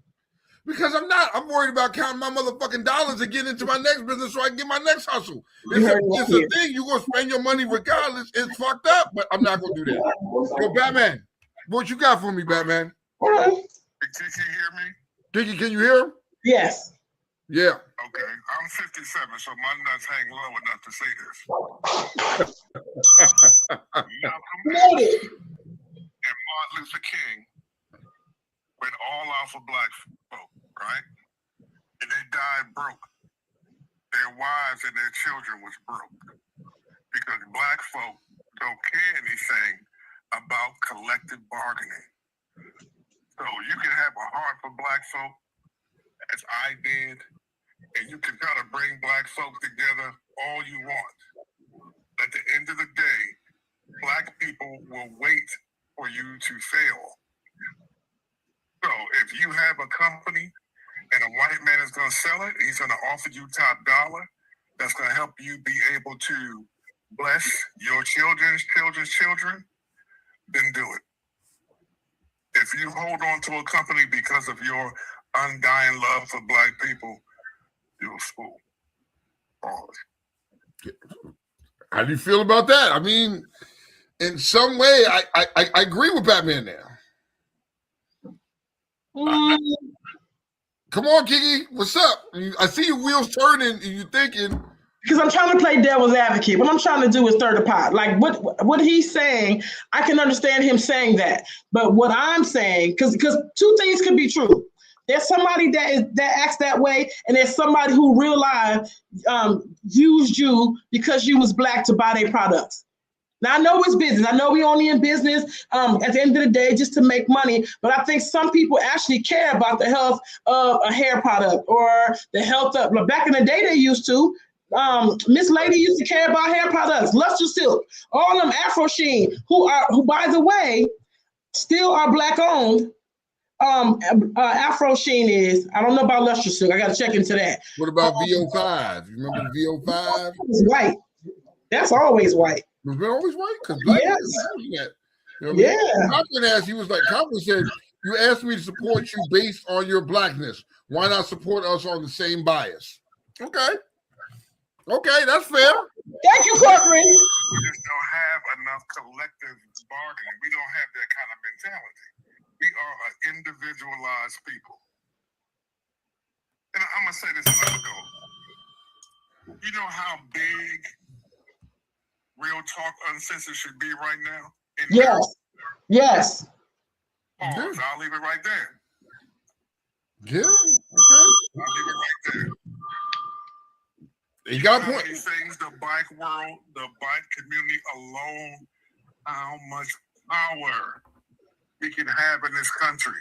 Because I'm not. I'm worried about counting my motherfucking dollars and getting into my next business so I can get my next hustle. It's a thing. You're going to spend your money regardless. It's fucked up, but I'm not going to do that. Yo, Batman, what you got for me, Batman? Can you hear me? Kiki, can you hear him? Yes. Yeah. Okay. I'm 57, so my nuts hang low enough to say this. Malcolm X and Martin Luther King went all out for black folk, right? And they died broke. Their wives and their children was broke because black folk don't care anything about collective bargaining. So you can have a heart for black folk, as I did, and you can try to bring black folk together all you want. At the end of the day, black people will wait for you to fail. So if you have a company and a white man is going to sell it, he's going to offer you top dollar, that's going to help you be able to bless your children's children, then do it. If you hold on to a company because of your undying love for black people, you're a fool. Pause. How do you feel about that? I mean, in some way, I agree with Batman there. Come on, Kiki, what's up? I see your wheels turning and you're thinking. Because I'm trying to play devil's advocate. What I'm trying to do is stir the pot. Like what he's saying, I can understand him saying that. But what I'm saying, because two things could be true. There's somebody that acts that way, and there's somebody who real life used you because you was black to buy their products. Now, I know it's business. I know we only in business at the end of the day just to make money, but I think some people actually care about the health of a hair product or the health of, back in the day they used to. Miss Lady used to care about hair products, Luster Silk, all them Afro Sheen, who by the way, still are black owned. Afro Sheen is. I don't know about Luster Silk. I got to check into that. What about VO5? You remember the VO5? It's white. That's always white. It's been always white because black yes. You know what I mean? He was like, Compton said, you asked me to support you based on your blackness. Why not support us on the same bias? Okay, that's fair. Thank you, Corcoran. We just don't have enough collective bargaining. We don't have that kind of mentality. We are an individualized people. And I'm going to say this and I'm going to go. You know how big Real Talk Uncensored should be right now? Yes. Pause. I'll leave it right there. Yeah. Okay. I'll leave it right there. You got a point. These things, the bike world, the bike community alone, how much power we can have in this country.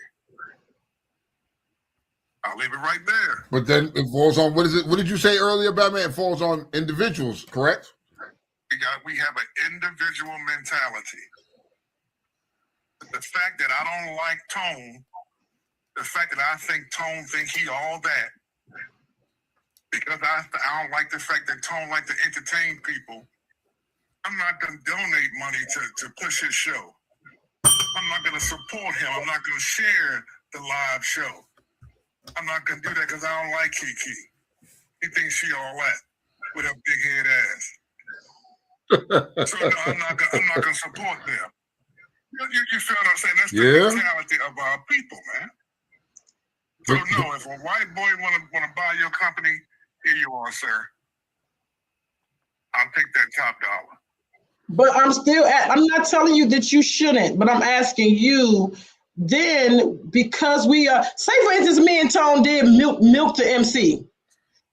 I'll leave it right there. But then it falls on, what is it? What did you say earlier, Batman? It falls on individuals, correct? We have an individual mentality. The fact that I don't like Tone, the fact that I think Tone think he all that, because I don't like the fact that Tone like to entertain people, I'm not going to donate money to push his show. I'm not going to support him. I'm not going to share the live show. I'm not going to do that because I don't like Kiki. He thinks she all that with her big head ass. So no, I'm not going to support them. You feel what I'm saying? That's the mentality of our people, man. So no, if a white boy want to buy your company, here you are, sir. I'll take that top dollar. But I'm not telling you that you shouldn't, but I'm asking you then, because we are, say for instance, me and Tone did milk the MC.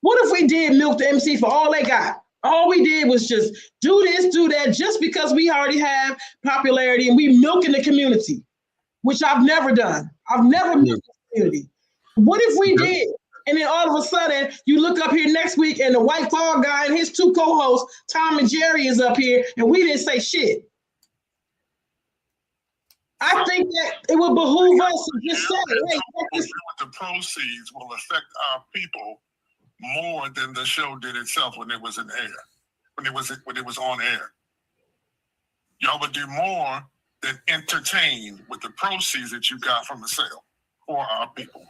What if we did milk the MC for all they got? All we did was just do this, do that, just because we already have popularity and we milking the community, which I've never done. I've never milked the community. What if we did? And then all of a sudden, you look up here next week and the White Fall guy and his two co-hosts, Tom and Jerry, is up here, and we didn't say shit. I think that it would behoove us to just say, hey, the proceeds will affect our people more than the show did itself when it was in air, when it was on air. Y'all would do more than entertain with the proceeds that you got from the sale for our people.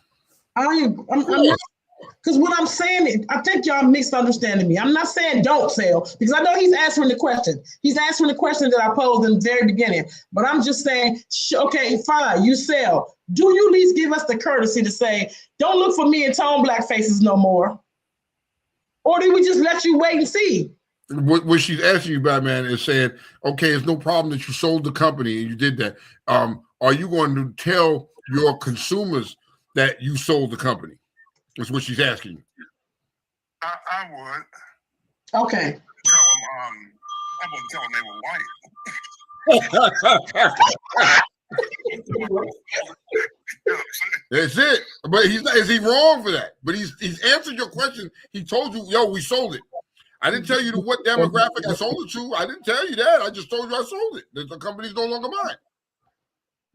Because what I'm saying, I think y'all misunderstanding me. I'm not saying don't sell, because I know he's answering the question. He's answering the question that I posed in the very beginning. But I'm just saying, okay, fine, you sell. Do you at least give us the courtesy to say, don't look for me in Tone black faces no more? Or do we just let you wait and see? What she's asking you, Batman, is saying, okay, it's no problem that you sold the company and you did that. Are you going to tell your consumers that you sold the company? That's what she's asking you. I would Okay. tell them. I wouldn't tell them they were white. That's it. But he's not. Is he wrong for that? But he's answered your question. He told you, yo, we sold it. I didn't tell you to what demographic I sold it to. I didn't tell you that. I just told you I sold it. The company's no longer mine.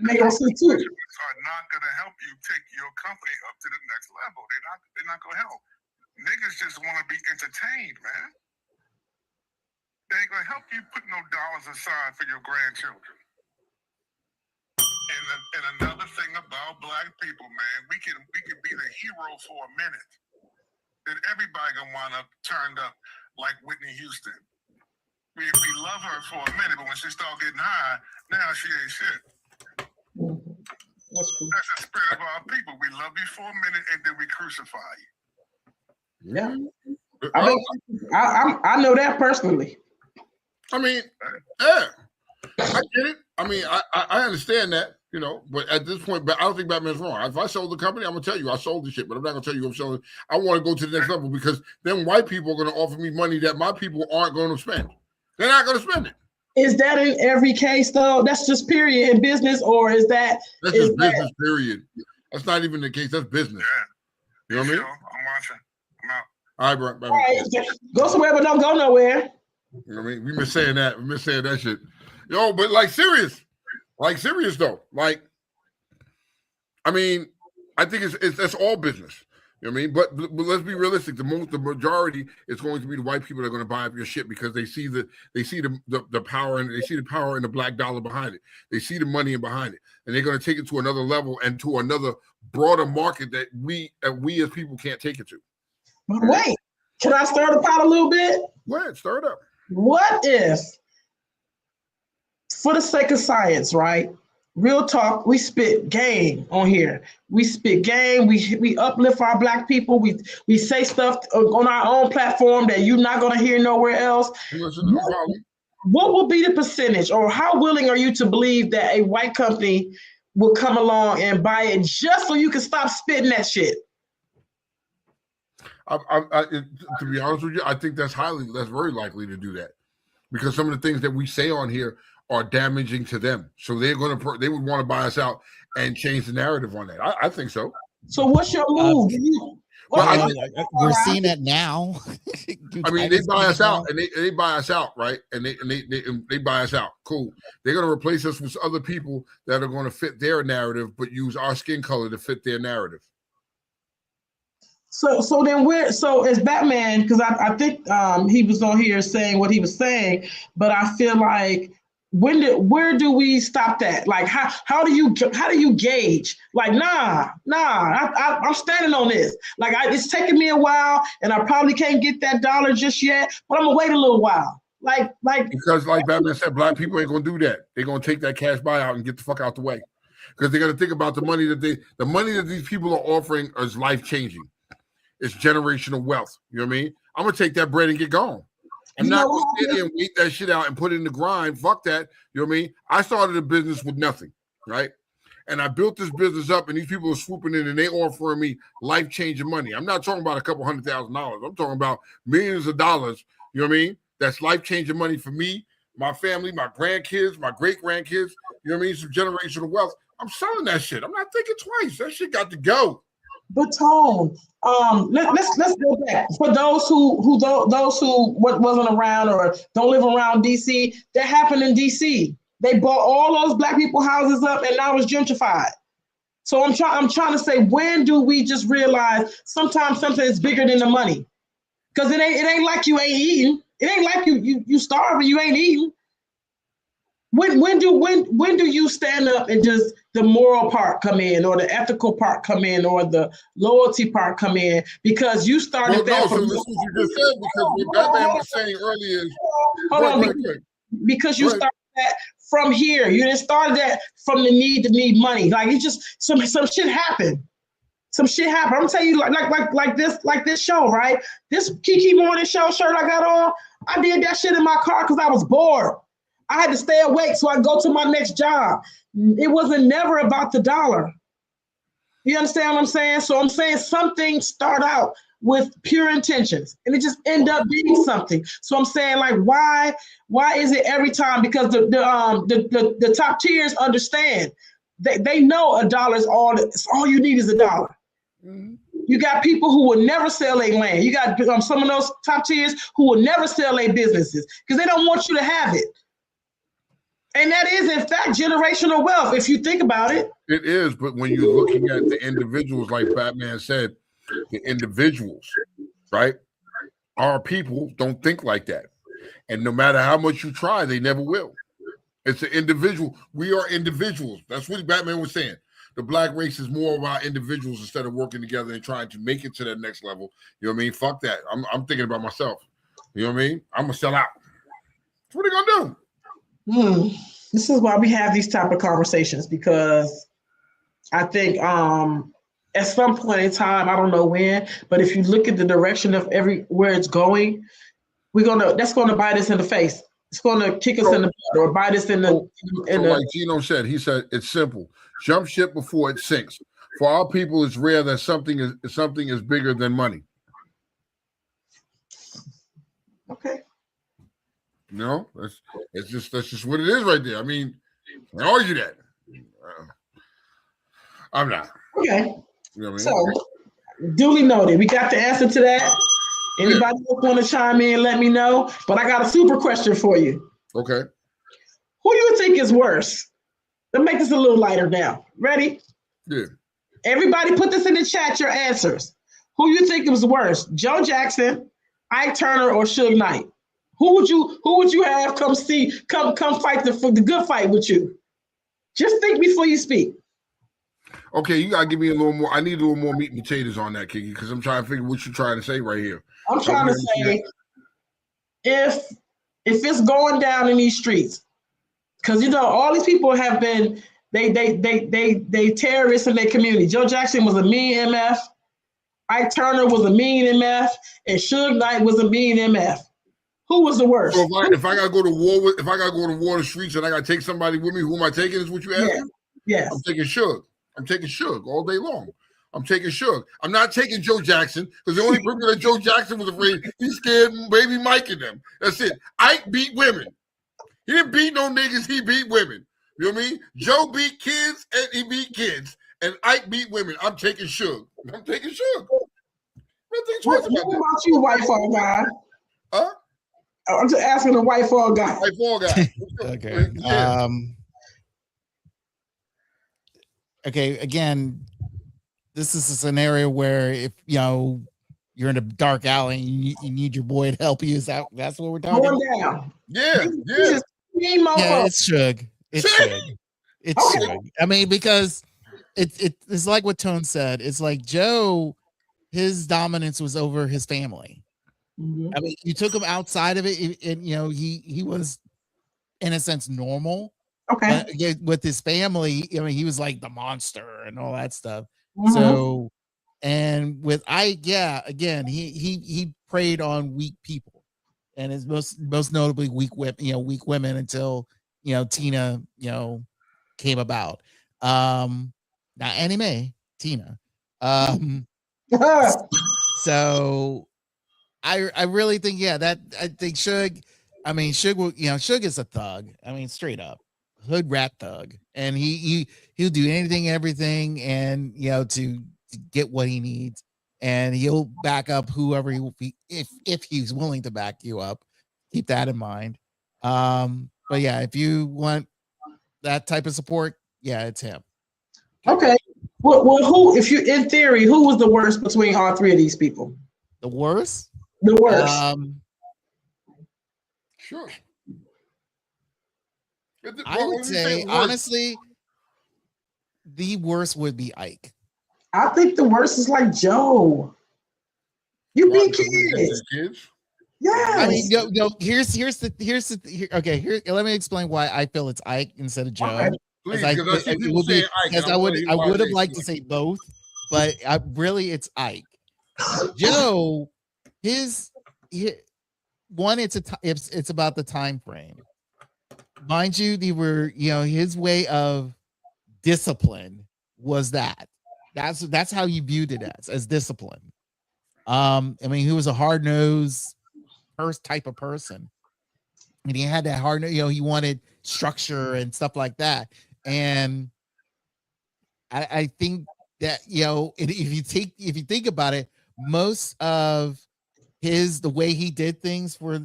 Make us see too. Are not going to help you take your company up to the next level. They're not going to help. Niggas just want to be entertained, man. They ain't going to help you put no dollars aside for your grandchildren. And another thing about black people, man, we can be the hero for a minute. Then everybody gonna wind up turned up like Whitney Houston. We love her for a minute, but when she start getting high, now she ain't shit. That's cool. That's the spirit of our people. We love you for a minute and then we crucify you. Yeah. I know that personally. I mean, yeah, I get it. I mean, I understand that, you know, but at this point, but I don't think Batman's wrong. If I sold the company, I'm gonna tell you I sold the shit, but I'm not gonna tell you I'm selling. I want to go to the next level because then white people are gonna offer me money that my people aren't gonna spend. They're not gonna spend it. Is that in every case though? That's just period in business, or is that? That's just business, period. That's not even the case. That's business. Yeah. You know what I mean? I'm watching. I'm out. All right, bro. All right, go somewhere, but don't go nowhere. You know what I mean? We been saying that. We been saying that shit. Yo, but like serious though. Like, I mean, I think it's that's all business. You know what I mean? But let's be realistic. The majority is going to be the white people that are going to buy up your shit because they see the power and they see the power in the black dollar behind it. They see the money in behind it, and they're going to take it to another level and to another broader market that we as people can't take it to. But wait, can I stir the pot a little bit? Go ahead, stir it up. What if, for the sake of science, right? Real talk, we spit game on here. We spit game. We uplift our black people. We say stuff on our own platform that you're not going to hear nowhere else. What will be the percentage, or how willing are you to believe that a white company will come along and buy it just so you can stop spitting that shit? To be honest with you, I think that's very likely to do that because some of the things that we say on here are damaging to them. So they would want to buy us out and change the narrative on that. I think so. So what's your move? We're seeing it now. I mean, they buy us out and they buy us out, right? And they buy us out. Cool. They're going to replace us with other people that are going to fit their narrative, but use our skin color to fit their narrative. So as Batman, because I think he was on here saying what he was saying, but I feel like where do we stop that? Like how do you gauge? Like I'm standing on this. Like it's taking me a while, and I probably can't get that dollar just yet, but I'm gonna wait a little while. Like because like Batman said, black people ain't gonna do that. They're gonna take that cash buyout and get the fuck out the way because they got to think about the money that these people are offering is life changing. It's generational wealth. You know what I mean? I'm gonna take that bread and get gone. I'm not gonna sit there and wait that shit out and put it in the grind. Fuck that. You know what I mean? I started a business with nothing, right? And I built this business up, and these people are swooping in and they offering me life-changing money. I'm not talking about a couple $100,000. I'm talking about millions of dollars. You know what I mean? That's life-changing money for me, my family, my grandkids, my great-grandkids. You know what I mean? Some generational wealth. I'm selling that shit. I'm not thinking twice. That shit got to go. But Tone, let's go back for those who wasn't around or don't live around DC. That happened in DC. They bought all those black people houses up, and now it's gentrified. So I'm trying to say, when do we just realize sometimes something is bigger than the money? Because it ain't like you ain't eating. It ain't like you starving. You ain't eating. When do you stand up and just the moral part come in, or the ethical part come in, or the loyalty part come in? Because you started that. So this is what you just said, because what Batman was saying earlier is because you started that from here. You didn't start that from the need money. Like it just some shit happened. Some shit happened. I'm gonna tell you like this show, right? This Kiki Morning Show shirt I got on, I did that shit in my car because I was bored. I had to stay awake so I could go to my next job. It wasn't never about the dollar. You understand what I'm saying? So I'm saying some things start out with pure intentions and it just end up being something. So I'm saying, like, why is it every time? Because the top tiers understand. They know a dollar is all you need is a dollar. Mm-hmm. You got people who will never sell their land. You got some of those top tiers who will never sell their businesses because they don't want you to have it. And that is, in fact, generational wealth, if you think about it. It is, but when you're looking at the individuals, like Batman said, the individuals, right? Our people don't think like that. And no matter how much you try, they never will. It's an individual. We are individuals. That's what Batman was saying. The black race is more about individuals instead of working together and trying to make it to that next level. You know what I mean? Fuck that. I'm thinking about myself. You know what I mean? I'm gonna sell out. What are they gonna do? This is why we have these type of conversations, because I think at some point in time, I don't know when, but if you look at the direction of where it's going, that's gonna bite us in the face. It's gonna kick us in the butt or bite us in the. Like Gino said, he said it's simple. Jump ship before it sinks. For our people, it's rare that something is bigger than money. Okay. You know, that's just what it is right there. I mean, I argue that. I'm not. Okay. You know what I mean? So, duly noted. We got the answer to that. Anybody else want to chime in, let me know. But I got a super question for you. Okay. Who do you think is worse? Let's make this a little lighter now. Ready? Yeah. Everybody put this in the chat, your answers. Who you think was worse? Joe Jackson, Ike Turner, or Suge Knight? Who would you have come fight the good fight with you? Just think before you speak. Okay, you gotta give me a little more. I need a little more meat and potatoes on that, Kiki, because I'm trying to figure what you're trying to say right here. I'm trying to say if it's going down in these streets, because all these people have been they terrorists in their community. Joe Jackson was a mean MF, Ike Turner was a mean MF, and Suge Knight was a mean MF. Who was the worst? So if I gotta go to war in the streets and I gotta take somebody with me, who am I taking? Is what you asking? Yes. I'm taking Suge. I'm taking Suge all day long. I'm taking Suge. I'm not taking Joe Jackson because the only person that Joe Jackson was afraid, he scared baby Mike and them. That's it. Ike beat women. He didn't beat no niggas. He beat women. You know what I mean? Joe beat kids and he beat kids. And Ike beat women. I'm taking Suge. I'm taking Suge. What about you, white fall guy? Huh? I'm just asking a white fall guy. White fall guy. Okay. Okay, again, this is a scenario where if you're in a dark alley and you need your boy to help you, that's what we're talking about? Going down. Yeah. Yeah, it's Suge. It's Suge. It's Suge. I mean, because it's like what Tone said. It's like Joe, his dominance was over his family. Mm-hmm. I mean, you took him outside of it, and he was, in a sense, normal. Okay. With his family, I mean, he was like the monster and all that stuff. Mm-hmm. So, and with Ike, yeah, again, he preyed on weak people, and his most notably weak women until Tina came about. Not anime, Tina. So I really think I think Suge. I mean, Suge is a thug. I mean, straight up hood rat thug, and he'll do anything, everything, and to get what he needs, and he'll back up whoever if he's willing to back you up. Keep that in mind. But yeah, if you want that type of support, yeah, it's him. Okay. Well, who, if you, in theory, who was the worst between all three of these people? The worst? The worst. Sure. I would say, honestly, the worst would be Ike. I think the worst is like Joe. You beat kids. Yeah. I mean, here's the okay. Here, let me explain why I feel it's Ike instead of Joe. Okay. Please, because I would have liked to say both, but really it's Ike. Joe, it's about the time frame. Mind you, his way of discipline was that That's how you viewed it as discipline. I mean, he was a hard-nosed type of person, and he had that hard, he wanted structure and stuff like that. And I think that, if you think about it, most of the way he did things for,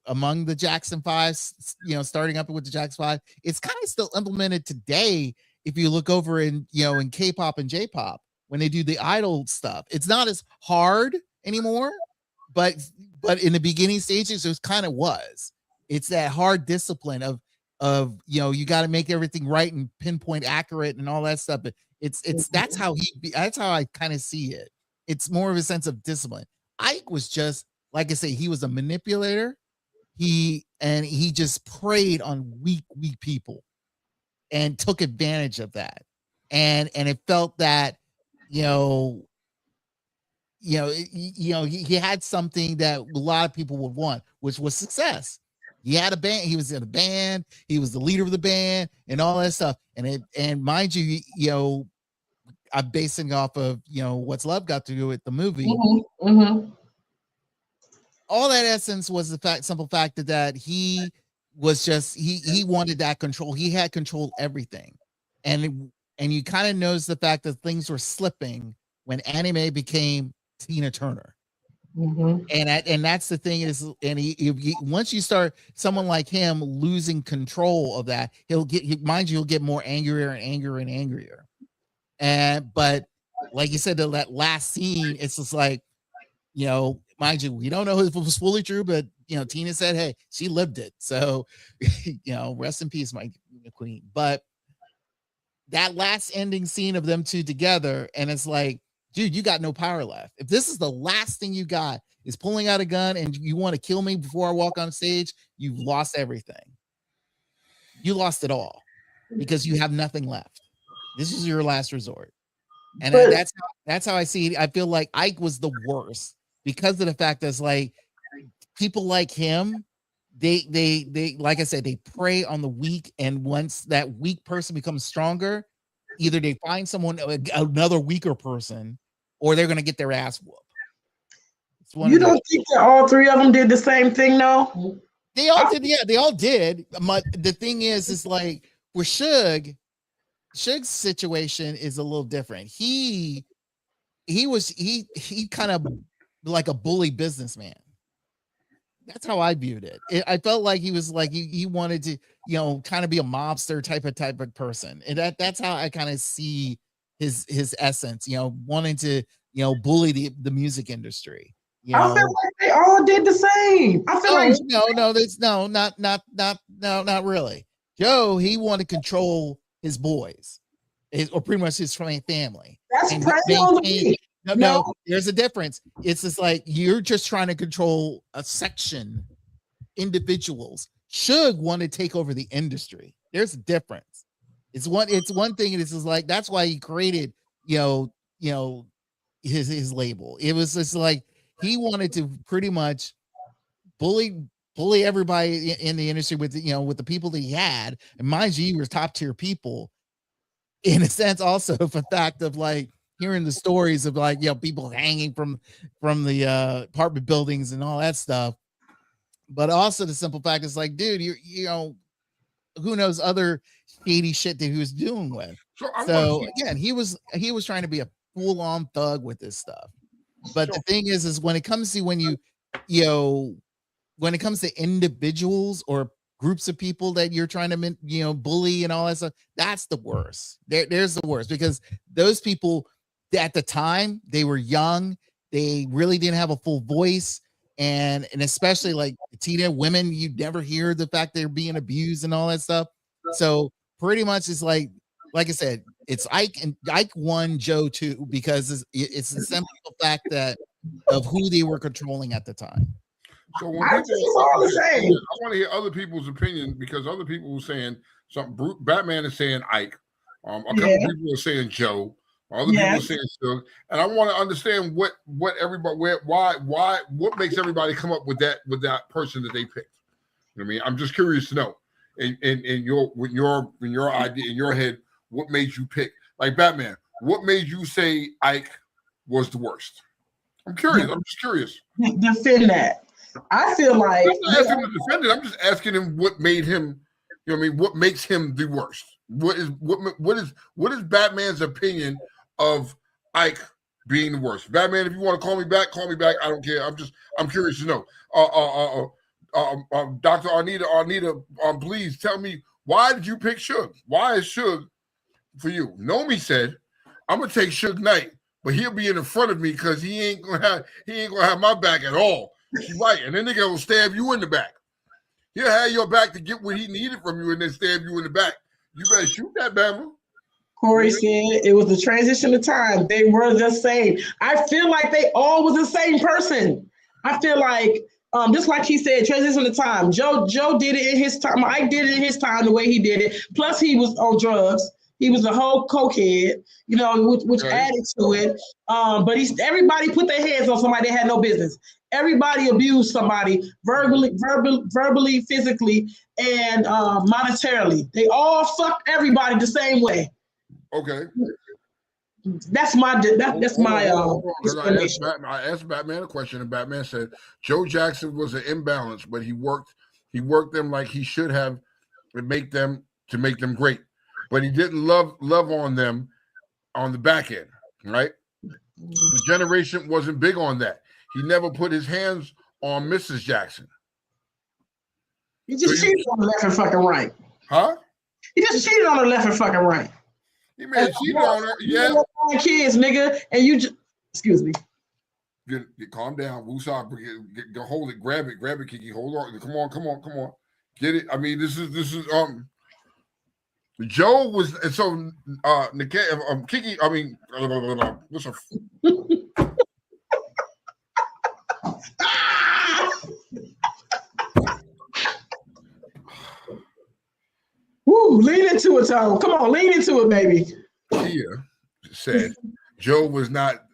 among the Jackson 5, starting up with the Jackson 5, it's kind of still implemented today. If you look over in K-pop and J-pop, when they do the idol stuff, it's not as hard anymore, but in the beginning stages, it kind of was. It's that hard discipline of you got to make everything right and pinpoint accurate and all that stuff. But that's how I kind of see it. It's more of a sense of discipline. Ike was just, like I say, he was a manipulator. He just preyed on weak people and took advantage of that. And it felt that, he had something that a lot of people would want, which was success. He had a band. He was in a band. He was the leader of the band and all that stuff. And mind you, I'm basing off of, What's Love Got to Do with the movie. Mm-hmm. Mm-hmm. All that essence was the simple fact that he was just, he wanted that control. He had controlled everything. And you kind of notice the fact that things were slipping when Anime became Tina Turner. Mm-hmm. And that's the thing is, and he once you start someone like him losing control of that, he'll get more angrier and angrier and angrier. But like you said, that last scene, it's just like, mind you, we don't know if it was fully true, but Tina said, hey, she lived it. So, rest in peace, my queen. But that last ending scene of them two together, and it's like, dude, you got no power left. If this is the last thing you got is pulling out a gun and you want to kill me before I walk on stage, you've lost everything. You lost it all because you have nothing left. This is your last resort. And that's how I see it. I feel like Ike was the worst because of the fact that it's like people like him, they like I said, they prey on the weak. And once that weak person becomes stronger, either they find another weaker person, or they're going to get their ass whooped. You don't think that all three of them did the same thing, though? They all did. Yeah, they all did. But the thing is like with Suge's situation is a little different. He kind of like a bully businessman. That's how I viewed it. I felt like he was like he wanted to, kind of be a mobster type of person, and that's how I kind of see his essence. Wanting to bully the music industry. I feel like they all did the same. I feel not really. Joe, he wanted to control his boys, or pretty much his family. That's preying. No, there's a difference. It's just like you're just trying to control a section, individuals. Suge wanted to take over the industry. There's a difference. It's one thing, and it's just like that's why he created, his label. It was just like he wanted to pretty much bully everybody in the industry with the people that he had. And mind you, he was top tier people in a sense, also for the fact of like hearing the stories of like, people hanging from the apartment buildings and all that stuff. But also the simple fact is like, dude, who knows other shady shit that he was dealing with. So again, he was trying to be a full-on thug with this stuff. But the thing is when it comes to when it comes to individuals or groups of people that you're trying to bully and all that stuff, that's the worst. There's the worst, because those people at the time, they were young, they really didn't have a full voice, and especially like Tina, women, you never hear the fact they're being abused and all that stuff. So pretty much it's like I said, it's Ike 1, Joe 2, because it's the simple fact that of who they were controlling at the time. So when I want to hear other people's opinion, because other people were saying something. Batman is saying Ike. A couple people are saying Joe. Other people are saying Suge. And I want to understand what everybody, why, what makes everybody come up with that person that they picked. You know what I mean? I'm just curious to know. In your idea, in your head, what made you pick? Like Batman, what made you say Ike was the worst? I'm curious. I'm just curious. Defend that. I feel like I'm not asking him to defend it. I'm just asking him what made him. You know what I mean? What makes him the worst? What is Batman's opinion of Ike being the worst? Batman, if you want to call me back, call me back. I don't care. I'm curious to know. Dr. Arnita, please tell me, why did you pick Suge? Why is Suge for you? Nomi said, I'm gonna take Suge Knight, but he'll be in the front of me because he ain't gonna have my back at all. She's right, and then nigga will stab you in the back. He'll have your back to get what he needed from you and then stab you in the back. You better shoot that Bama. Corey said it was the transition of time. They were the same. I feel like they all was the same person. I feel like, just like he said, transition of time. Joe did it in his time. Mike did it in his time the way he did it. Plus, he was on drugs. He was a whole cokehead, you know, which added to it. But everybody put their hands on somebody that had no business. Everybody abused somebody verbally, physically, and monetarily. They all fucked everybody the same way. Okay. That's my explanation. I asked Batman a question, and Batman said Joe Jackson was an imbalance, but he worked them like he should have to make them great. But he didn't love on them on the back end, right? The generation wasn't big on that. He never put his hands on Mrs. Jackson. He just cheated on the left and fucking right. Huh? He just cheated on the left and fucking right. He may have cheated on her. Yeah. Kids, nigga, and you just excuse me. Get calm down. Woosah, get hold it, grab it, Kiki. Hold on. Come on. Get it. I mean, this is Joe was, and so Kiki, I mean, what's her? Woo, lean into it, Tom. Come on, lean into it, baby. Kia said Joe was not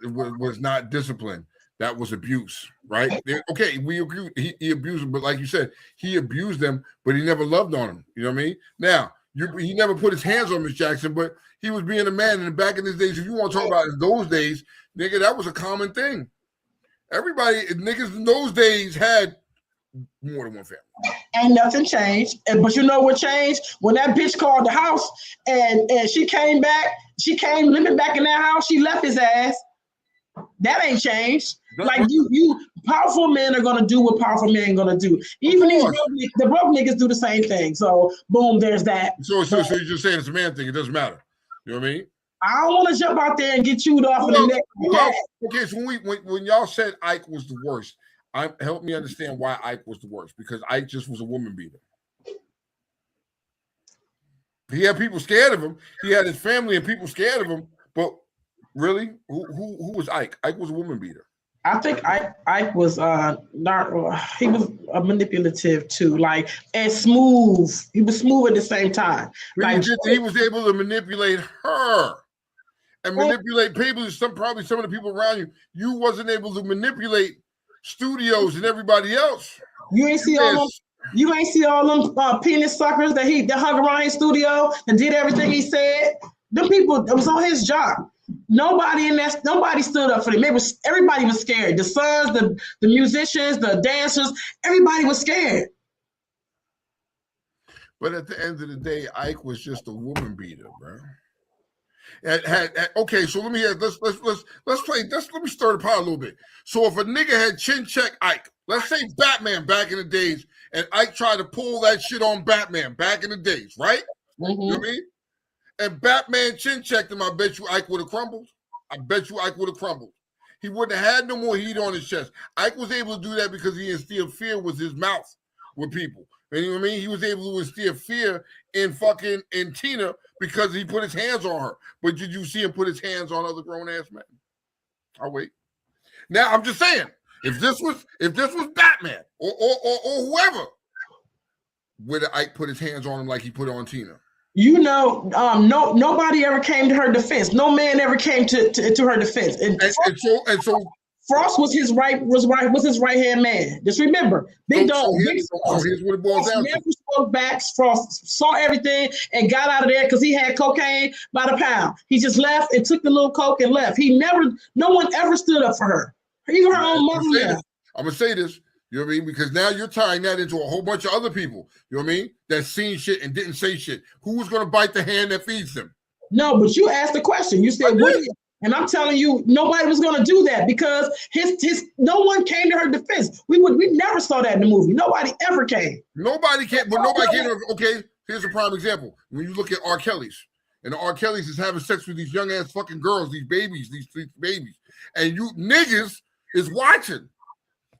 disciplined. That was abuse, right? Okay, we agree. He abused them, but like you said, he abused them, but he never loved on them. You know what I mean? Now, he never put his hands on Miss Jackson, but he was being a man. And back in these days, if you want to talk about in those days, nigga, that was a common thing. Everybody, niggas in those days had more than one family. And nothing changed. But you know what changed? When that bitch called the house and she came back, she came living back in that house, she left his ass. That ain't changed. Like you powerful men are gonna do what powerful men are gonna do. Even the broke niggas do the same thing. So boom, there's that. So you're just saying it's a man thing, it doesn't matter. You know what I mean? I don't want to jump out there and get chewed off in the neck. Okay, so when y'all said Ike was the worst, help me understand why Ike was the worst, because Ike just was a woman beater. He had people scared of him. He had his family and people scared of him. But really, who was Ike? Ike was a woman beater. I think Ike was he was manipulative too, like, and smooth. He was smooth at the same time. Like he was able to manipulate her and manipulate people. Probably some of the people around you. You wasn't able to manipulate studios and everybody else. You ain't see all them. You ain't see all them penis suckers that hung around his studio and did everything he said. Them people, it was on his job. Nobody stood up for him. Everybody was scared. The sons, the musicians, the dancers, everybody was scared. But at the end of the day, Ike was just a woman beater, bro. Okay, so let me stir the pot a little bit. So if a nigga had chin check Ike, let's say Batman back in the days, and Ike tried to pull that shit on Batman back in the days, right? Mm-hmm. You know what I mean? And Batman chin checked him, I bet you Ike would have crumbled. He wouldn't have had no more heat on his chest. Ike was able to do that because he instilled fear with his mouth with people. You know what I mean? He was able to instill fear in Tina because he put his hands on her. But did you see him put his hands on other grown-ass men? I'll wait. Now, I'm just saying, if this was Batman or whoever, would Ike put his hands on him like he put on Tina? You know, nobody ever came to her defense. No man ever came to her defense. And so Frost was his right hand man. Just remember, Big Dog. Here's what it boils down to. Never spoke back. Frost saw everything and got out of there because he had cocaine by the pound. He just left and took the little coke and left. No one ever stood up for her. Even her own mother left. I'm gonna say this. You know what I mean? Because now you're tying that into a whole bunch of other people. You know what I mean? That seen shit and didn't say shit. Who's gonna bite the hand that feeds them? No, but you asked the question. You said, "What?" And I'm telling you, nobody was going to do that because no one came to her defense. We never saw that in the movie. Nobody ever came. Nobody came. But nobody came. Okay, here's a prime example. When you look at R. Kelly's, and the R. Kelly's is having sex with these young ass fucking girls, these babies, and you niggas is watching,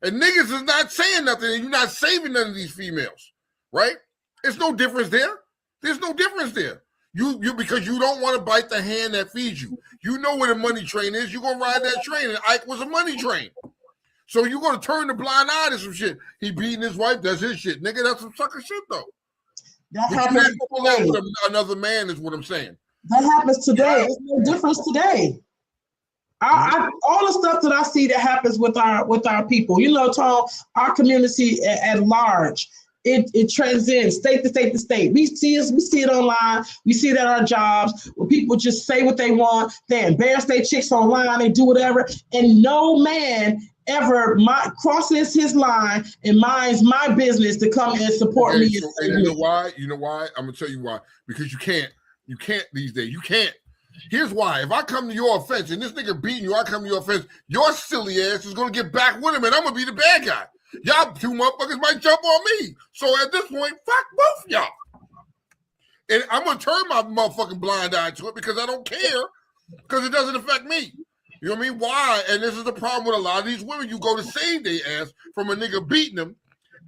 and niggas is not saying nothing, and you're not saving none of these females, right? It's no difference there. There's no difference there. You because you don't want to bite the hand that feeds you. You know where the money train is. You're gonna ride that train, and Ike was a money train. So you're gonna turn the blind eye to some shit. He beating his wife, that's his shit. Nigga, that's some sucker shit though. That happens today. With another man is what I'm saying. That happens today. There's no difference today. All the stuff that I see that happens with our people, you know, Tom, our community at large. It transcends state to state to state. We see it online. We see it at our jobs where people just say what they want. They embarrass their chicks online. They do whatever, and no man ever crosses his line and minds my business to come and support me. And you know why? You know why? I'm gonna tell you why. Because you can't. You can't these days. You can't. Here's why. If I come to your offense and this nigga beating you, I come to your offense, your silly ass is gonna get back with him, and I'm gonna be the bad guy. Y'all two motherfuckers might jump on me. So at this point, fuck both y'all. And I'm going to turn my motherfucking blind eye to it because I don't care because it doesn't affect me. You know what I mean? Why? And this is the problem with a lot of these women. You go to save their ass from a nigga beating them,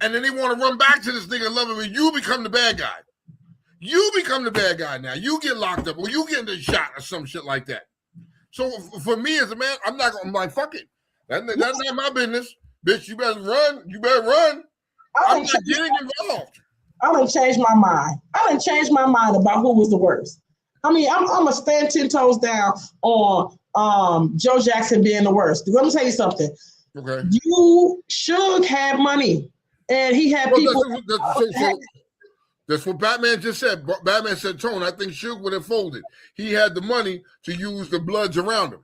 and then they want to run back to this nigga and love him, and you become the bad guy. You become the bad guy now. You get locked up or you get the shot or some shit like that. So for me as a man, I'm like, fuck it. That's not my business. Bitch, you better run. You better run. I'm not getting involved. I done changed my mind. I done changed my mind about who was the worst. I mean, I'm gonna stand 10 toes down on Joe Jackson being the worst. Let me tell you something. Okay. You should have money, and he had people. That's what Batman just said. Batman said, Tone, I think Suge would have folded. He had the money to use the bloods around him.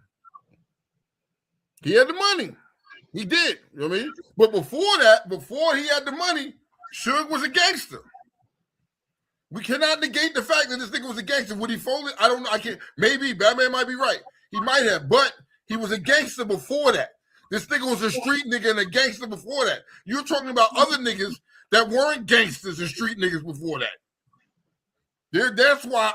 He had the money. He did, you know what I mean? But before he had the money, Suge was a gangster. We cannot negate the fact that this nigga was a gangster. Would he fold it? I don't know. I can't. Maybe Batman might be right. He might have, but he was a gangster before that. This nigga was a street nigga and a gangster before that. You're talking about other niggas that weren't gangsters and street niggas before that. That's why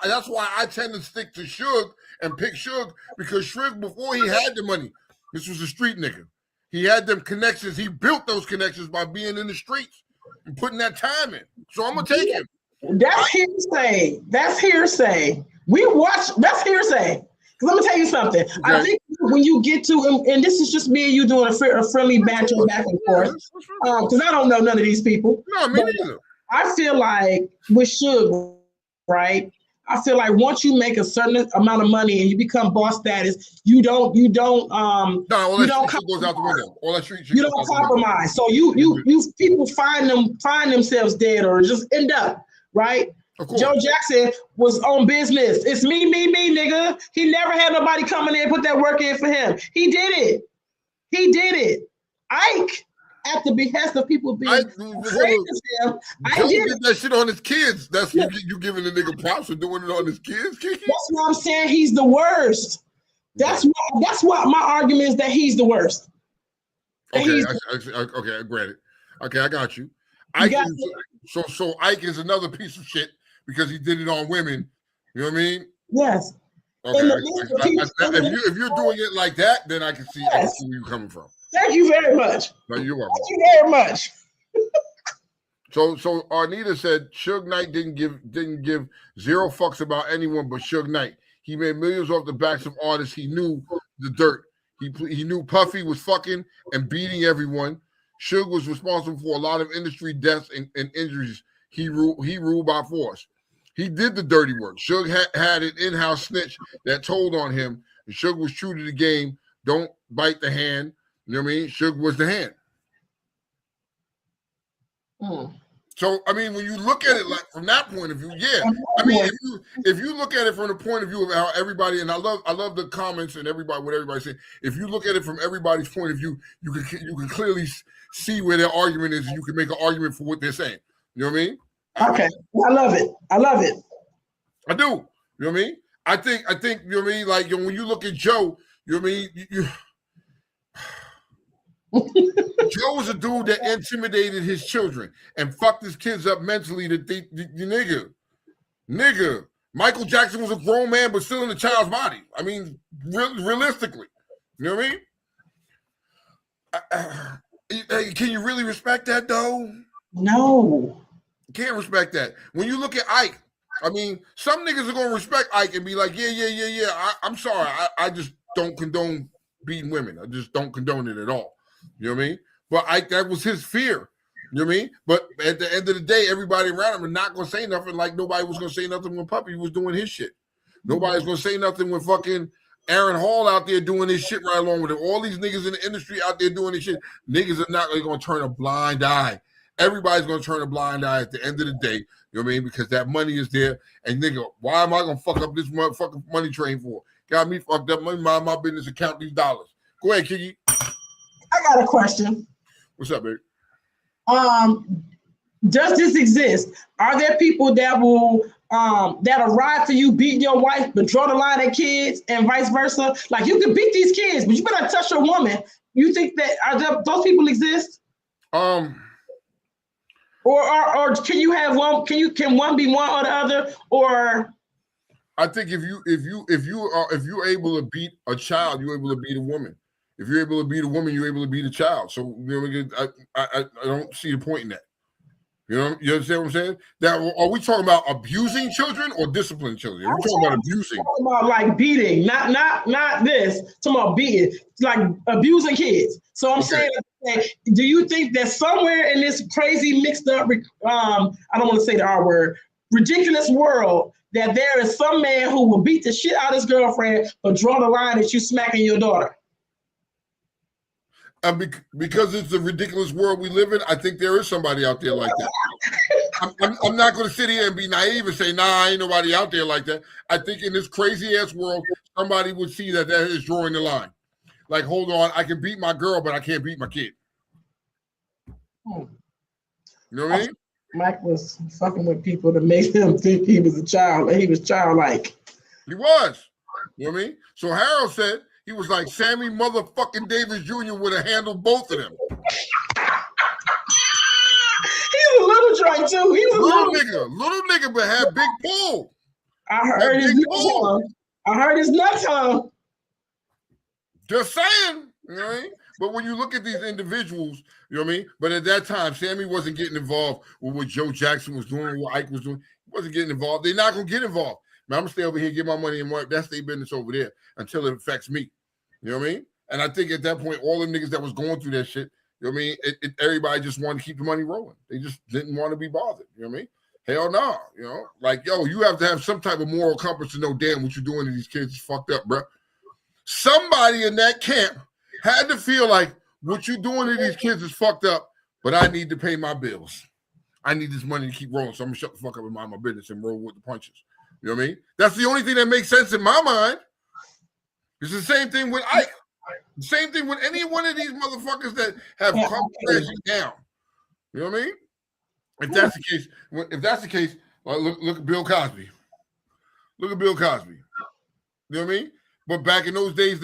I tend to stick to Suge and pick Suge because Suge, before he had the money, this was a street nigga. He had them connections. He built those connections by being in the streets and putting that time in. So I'm going to take him. That's hearsay. That's hearsay. That's hearsay. Because I'm going to tell you something. Okay. I think when you get to, and this is just me and you doing a friendly banter back and forth, because I don't know none of these people. No, me neither. I feel like with Suge, right? I feel like once you make a certain amount of money and you become boss status, you don't goes out the window. All that street shit, you don't compromise. So you people find themselves dead or just end up, right? Joe Jackson was on business. It's me, nigga. He never had nobody coming in and put that work in for him. He did it. Ike, at the behest of people being afraid of him, I did that shit on his kids. That's what you giving the nigga props for doing it on his kids, Kiki? That's what I'm saying. He's the worst. That's what my argument is, that he's the worst. Okay, granted. Okay, I got you. So Ike is another piece of shit because he did it on women. You know what I mean? Yes. Okay. If you're doing it like that, then I can see where you're coming from. Thank you very much. No, you're welcome. Thank you very much. So Arnita said Suge Knight didn't give zero fucks about anyone but Suge Knight. He made millions off the backs of artists. He knew the dirt. He knew Puffy was fucking and beating everyone. Suge was responsible for a lot of industry deaths and injuries. He ruled by force. He did the dirty work. Suge had an in-house snitch that told on him. And Suge was true to the game. Don't bite the hand You know what I mean? Suge was the hand. Mm. So I mean, when you look at it like from that point of view, yeah. I mean, if you look at it from the point of view of how everybody, and I love the comments and everybody what everybody saying. If you look at it from everybody's point of view, you can clearly see where their argument is. And you can make an argument for what they're saying. You know what I mean? Okay, I love it. I love it. I do. You know what I mean? I think you know what I mean. Like when you look at Joe, you know what I mean. Joe was a dude that intimidated his children and fucked his kids up mentally. Nigga. Michael Jackson was a grown man, but still in a child's body. I mean, realistically, you know what I mean? Can you really respect that though? No. Can't respect that. When you look at Ike, I mean, some niggas are gonna respect Ike and be like, yeah. I'm sorry, I just don't condone beating women. I just don't condone it at all. You know what I mean? But Ike, that was his fear. You know what I mean? But at the end of the day, everybody around him are not gonna say nothing. Like nobody was gonna say nothing when Puppy was doing his shit. Nobody's gonna say nothing when fucking Aaron Hall out there doing his shit right along with him. All these niggas in the industry out there doing this shit. Niggas are not really gonna turn a blind eye. Everybody's gonna turn a blind eye at the end of the day. You know what I mean? Because that money is there. And nigga, why am I gonna fuck up this motherfucking money train for? Got me fucked up. Let me mind my business and count these dollars. Go ahead, Kiki. I got a question. What's up, baby? Does this exist? Are there people that will that'll ride for you beating your wife, but draw the line at kids and vice versa? Like you can beat these kids, but you better touch your woman. You think that those people exist? Or can you have one? Can one be one or the other? Or I think if you're able to beat a child, you're able to beat a woman. If you're able to beat a woman, you're able to beat a child. So you know, I don't see the point in that. You know, you understand what I'm saying? That are we talking about abusing children or disciplining children? We're talking about abusing. I'm talking about like beating, not this. I'm talking about beating, like abusing kids. So I'm saying, do you think that somewhere in this crazy mixed up, I don't want to say the R word, ridiculous world, that there is some man who will beat the shit out of his girlfriend, but draw the line that you smacking your daughter? Because it's the ridiculous world we live in, I think there is somebody out there like that. I'm not going to sit here and be naive and say, nah, ain't nobody out there like that. I think in this crazy ass world, somebody would see that is drawing the line. Like, hold on, I can beat my girl, but I can't beat my kid. You know what I mean? Mike was fucking with people to make him think he was a child, and he was childlike. He was. You know what I mean? So Harold said, he was like Sammy motherfucking Davis Jr. would have handled both of them. He was a little joint too. He was little nigga, but had big pull. I heard his nuts on. Just saying, you know what I mean? But when you look at these individuals, you know what I mean? But at that time, Sammy wasn't getting involved with what Joe Jackson was doing, what Ike was doing. He wasn't getting involved. They're not gonna get involved. Man, I'm gonna stay over here, get my money and work. That's their business over there until it affects me. You know what I mean? And I think at that point, all the niggas that was going through that shit, you know what I mean? Everybody just wanted to keep the money rolling. They just didn't want to be bothered. You know what I mean? Hell no. You know, like, yo, you have to have some type of moral compass to know, damn, what you're doing to these kids is fucked up, bro. Somebody in that camp had to feel like what you're doing to these kids is fucked up, but I need to pay my bills. I need this money to keep rolling, so I'm gonna shut the fuck up and mind my business and roll with the punches. You know what I mean? That's the only thing that makes sense in my mind. It's the same thing with Ike. The same thing with any one of these motherfuckers that have come crashing down. You know what I mean? If that's the case, look at Bill Cosby. Look at Bill Cosby. You know what I mean? But back in those days,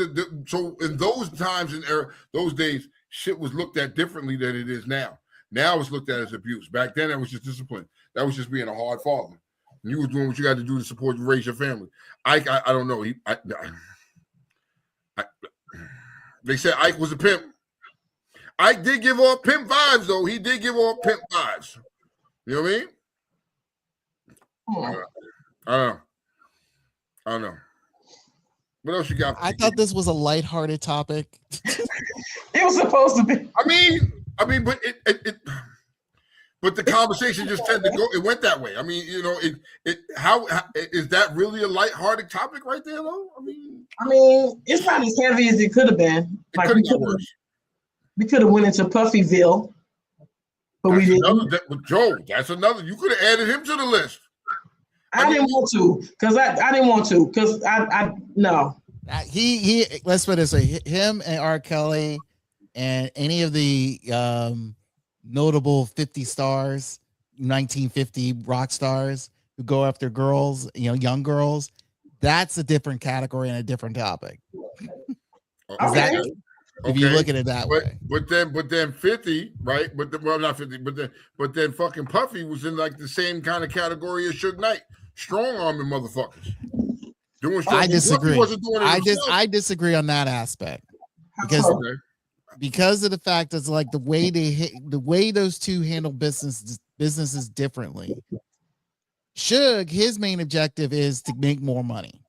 so in those times and era, those days, shit was looked at differently than it is now. Now it's looked at as abuse. Back then, that was just discipline. That was just being a hard father. And you were doing what you got to do to support you, raise your family. I don't know. They said Ike was a pimp. Ike did give off pimp vibes, though. He did give off pimp vibes. You know what I mean? I don't know. What else you got? I thought this was a lighthearted topic. It was supposed to be. I mean, but but the conversation just tended to go. It went that way. I mean, you know, how is that really a lighthearted topic right there, though? I mean, it's not as heavy as it could have been. It could have been worse. We could have went into Puffyville, but we didn't. Joe, that's another. You could have added him to the list. I didn't want to, because I didn't want to, because I no. He let's put it this way: him and R. Kelly and any of the notable 50 stars, 1950 rock stars who go after girls, young girls. That's a different category and a different topic. Okay. If you look at it that way. But then 50, right? Not 50, but then fucking Puffy was in like the same kind of category as Suge Knight, strong arming motherfuckers. I disagree. I disagree on that aspect because of the fact that's like the way those two handle businesses differently. Suge, his main objective is to make more money.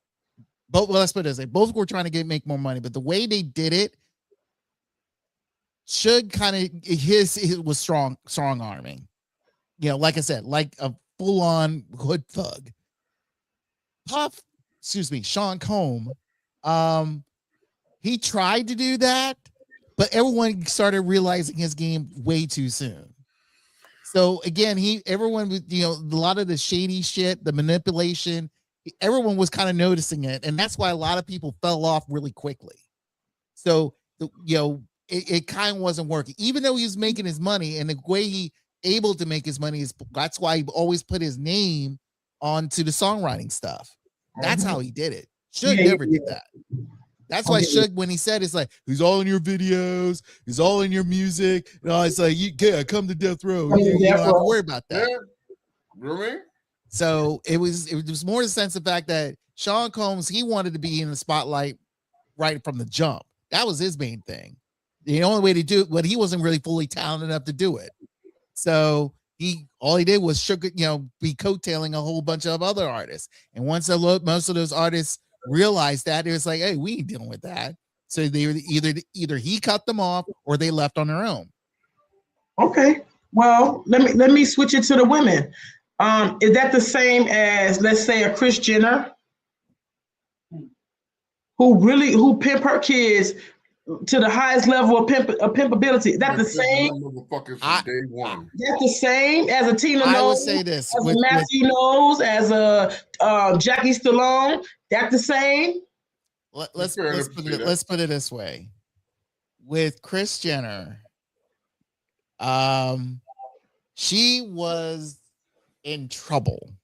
Let's put it this way: both were trying to make more money, but the way they did it, Suge kind of his was strong arming. Like I said, like a full on hood thug. Sean Combs, he tried to do that, but everyone started realizing his game way too soon. So again, everyone was, a lot of the shady shit, the manipulation, everyone was kind of noticing it, and that's why a lot of people fell off really quickly. So it kind of wasn't working, even though he was making his money, and the way he able to make his money is that's why he always put his name onto the songwriting stuff. That's how he did it. Suge never did that. That's why Suge, when he said it's like he's all in your videos, he's all in your music, it's like come to death row. You don't have to worry about that. Yeah. Really? So it was more the sense of the fact that Sean Combs, he wanted to be in the spotlight right from the jump. That was his main thing. The only way to do it, but he wasn't really fully talented enough to do it. So all he did was be coattailing a whole bunch of other artists. And once most of those artists realized that, it was like, hey, we ain't dealing with that. So they were either he cut them off or they left on their own. Okay. Well, let me switch it to the women. Is that the same as, let's say, a Kris Jenner who pimp her kids to the highest level of pimpability? Is that the same? Day one. That's the same as a Tina Knowles? I would say this. As a Matthew Knowles, as a Jackie Stallone? That's the same? Let's put it this way. With Kris Jenner, she was in trouble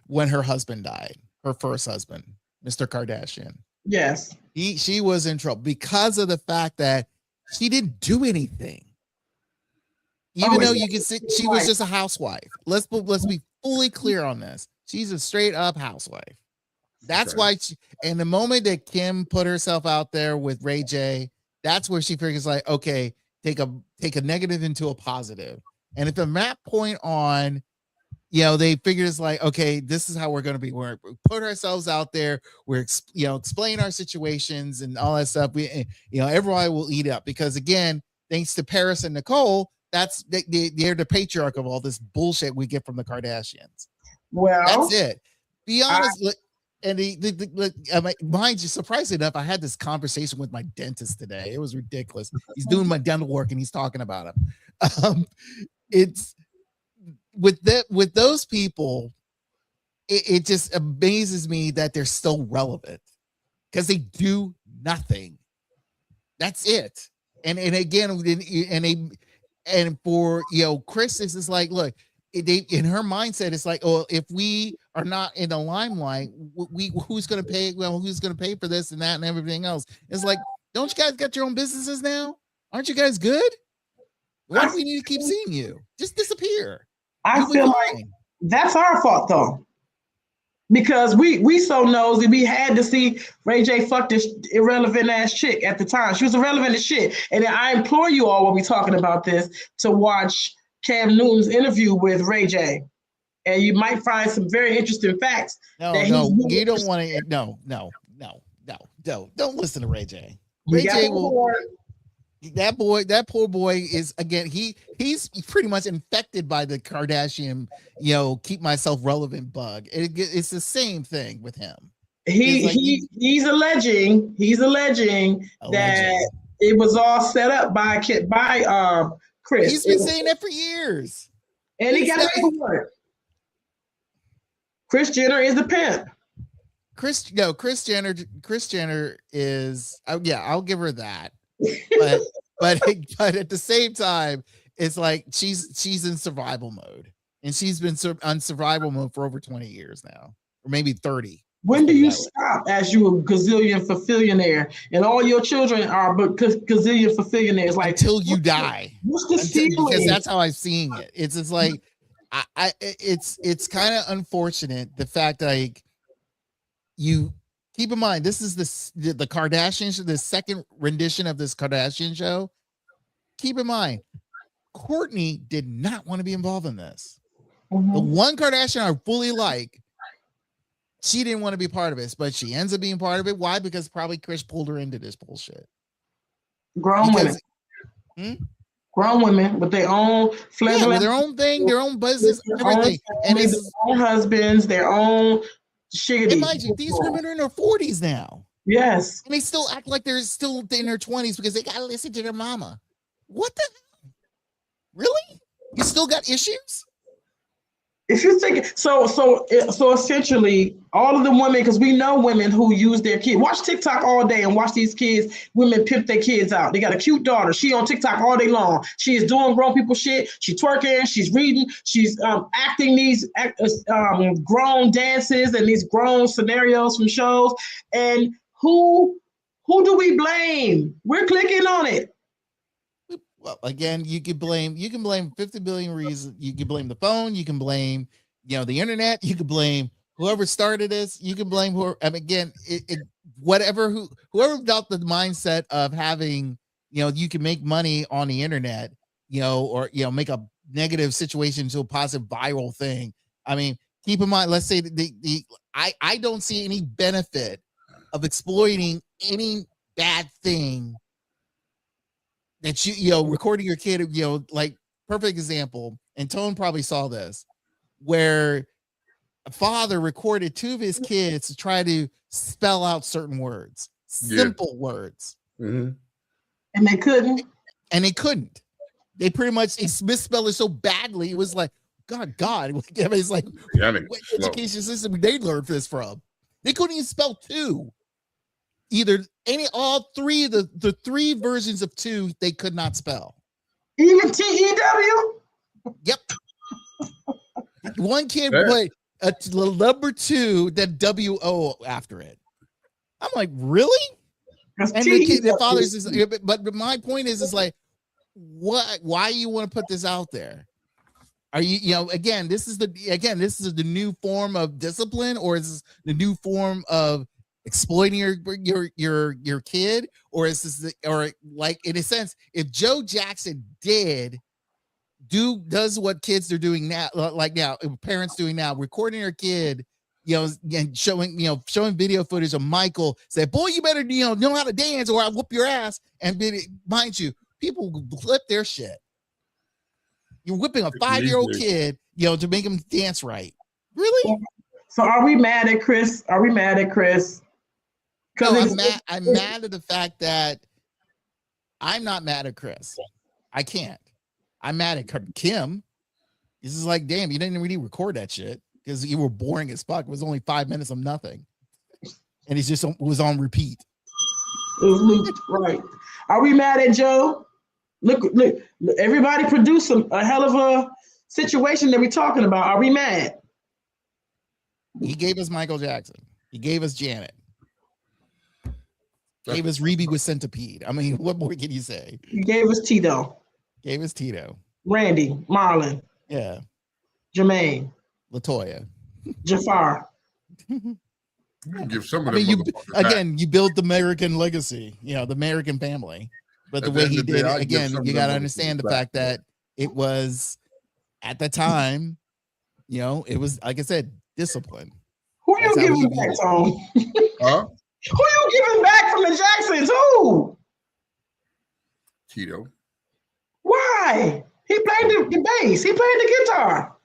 when her husband died, her first husband, Mr. Kardashian. Yes. She was in trouble because of the fact that she didn't do anything. Even though you can see she was just a housewife. Let's be fully clear on this. She's a straight up housewife. That's why and the moment that Kim put herself out there with Ray J, that's where she figures like, okay, take a negative into a positive. And if from that point on, they figured it's like, okay, this is how we're going to be. We're put ourselves out there. We're, explain our situations and all that stuff. Everybody will eat up because again, thanks to Paris and Nicole, they're the patriarch of all this bullshit we get from the Kardashians. Well, that's it. Be honest. Mind you, surprisingly enough, I had this conversation with my dentist today. It was ridiculous. He's doing my dental work and he's talking about it. It's with those people, it just amazes me that they're still relevant because they do nothing. That's it. And again, and for Kris, this is like, look, in her mindset, it's like, oh, if we are not in the limelight, who's going to pay? Well, who's going to pay for this and that and everything else? It's like, don't you guys got your own businesses now? Aren't you guys good? Why do we need to keep seeing you? Just disappear. I feel like that's our fault though, because we so nosy. We had to see Ray J fuck this irrelevant ass chick at the time. She was irrelevant as shit. And I implore you all, while we talking about this, to watch Cam Newton's interview with Ray J, and you might find some very interesting facts. No, you don't want to. No. Don't listen to Ray J. Ray J will. That poor boy is, again, he's pretty much infected by the Kardashian, keep myself relevant bug. It's the same thing with him. He's alleging that It was all set up by Chris. He's been saying that for years. And he got it for Kris Jenner is the pimp. Kris Jenner is, I'll give her that. But at the same time, it's like she's in survival mode, and she's been on survival mode for over 20 years now, or maybe 30. When do you stop as you a gazillion fulfillionaire and all your children are but gazillion fulfillionaires? Like until you die. What's the ceiling? Because that's how I'm seeing it. It's just like it's kind of unfortunate the fact that, like, you keep in mind this is the Kardashian show, the second rendition of this Kardashian show. Keep in mind, Kourtney did not want to be involved in this. The one Kardashian I fully like, she didn't want to be part of it, but she ends up being part of it. Why? Because probably Chris pulled her into this bullshit. Grown women with their own flavor, with their own thing, their own business, everything, and it's their own husbands, their own shiggity. And mind you, these women are in their 40s now. Yes, and they still act like they're still in their 20s because they gotta listen to their mama. What the hell? Really? You still got issues? If you think so essentially all of the women, because we know women who use their kids, watch TikTok all day and watch these kids, women pimp their kids out. They got a cute daughter. She on TikTok all day long. She is doing grown people shit. She's twerking, she's reading, she's acting these grown dances and these grown scenarios from shows. And who do we blame? We're clicking on it. Well, again, you can blame 50 billion reasons. You can blame the phone. You can blame, the internet. You can blame whoever started this. You can blame whoever. I mean, again, whoever got the mindset of having, you can make money on the internet, or make a negative situation to a positive viral thing. I mean, keep in mind. Let's say I don't see any benefit of exploiting any bad thing that recording your kid, like perfect example, and Tone probably saw this, where a father recorded 2 of his kids to try to spell out certain words, simple words. Mm-hmm. And they couldn't. They pretty much misspelled it so badly. It was like, God. It's like, what education system they learned this from? They couldn't even spell 2. All 3 of the 3 versions of 2 they could not spell. Even TEW? Yep. One kid put number 2, then WO after it. I'm like, really? And the father says, but my point is like, why you want to put this out there? Are you, again, this is the new form of discipline, or is this the new form of exploiting your kid, or is this or like, in a sense, if Joe Jackson does what kids are doing now, like now parents doing now, recording their kid, and showing video footage of Michael, say, boy, you better know how to dance or I'll whoop your ass, and mind you, people flip their shit. You're whipping a 5-year-old kid, to make him dance right. Really? So are we mad at Chris? No, I'm mad at the fact that I'm not mad at Chris. I can't. I'm mad at Kim. This is like, damn, you didn't really record that shit because you were boring as fuck. It was only 5 minutes of nothing. And it just was on repeat. It was looped, right. Are we mad at Joe? Look, everybody produced a hell of a situation that we're talking about. Are we mad? He gave us Michael Jackson. He gave us Janet. Gave us Rebe with Centipede. I mean, what more can you say? He gave us Tito. Randy. Marlon. Yeah. Jermaine. LaToya. Jafar. Give some of them. You built the American legacy, the American family. But the way he did it, again, you got to understand the fact that it was, at the time, it was, like I said, discipline. Who you giving back, Tom? Huh? Who you giving back from the Jacksons? Who? Tito. Why? He played the bass. He played the guitar.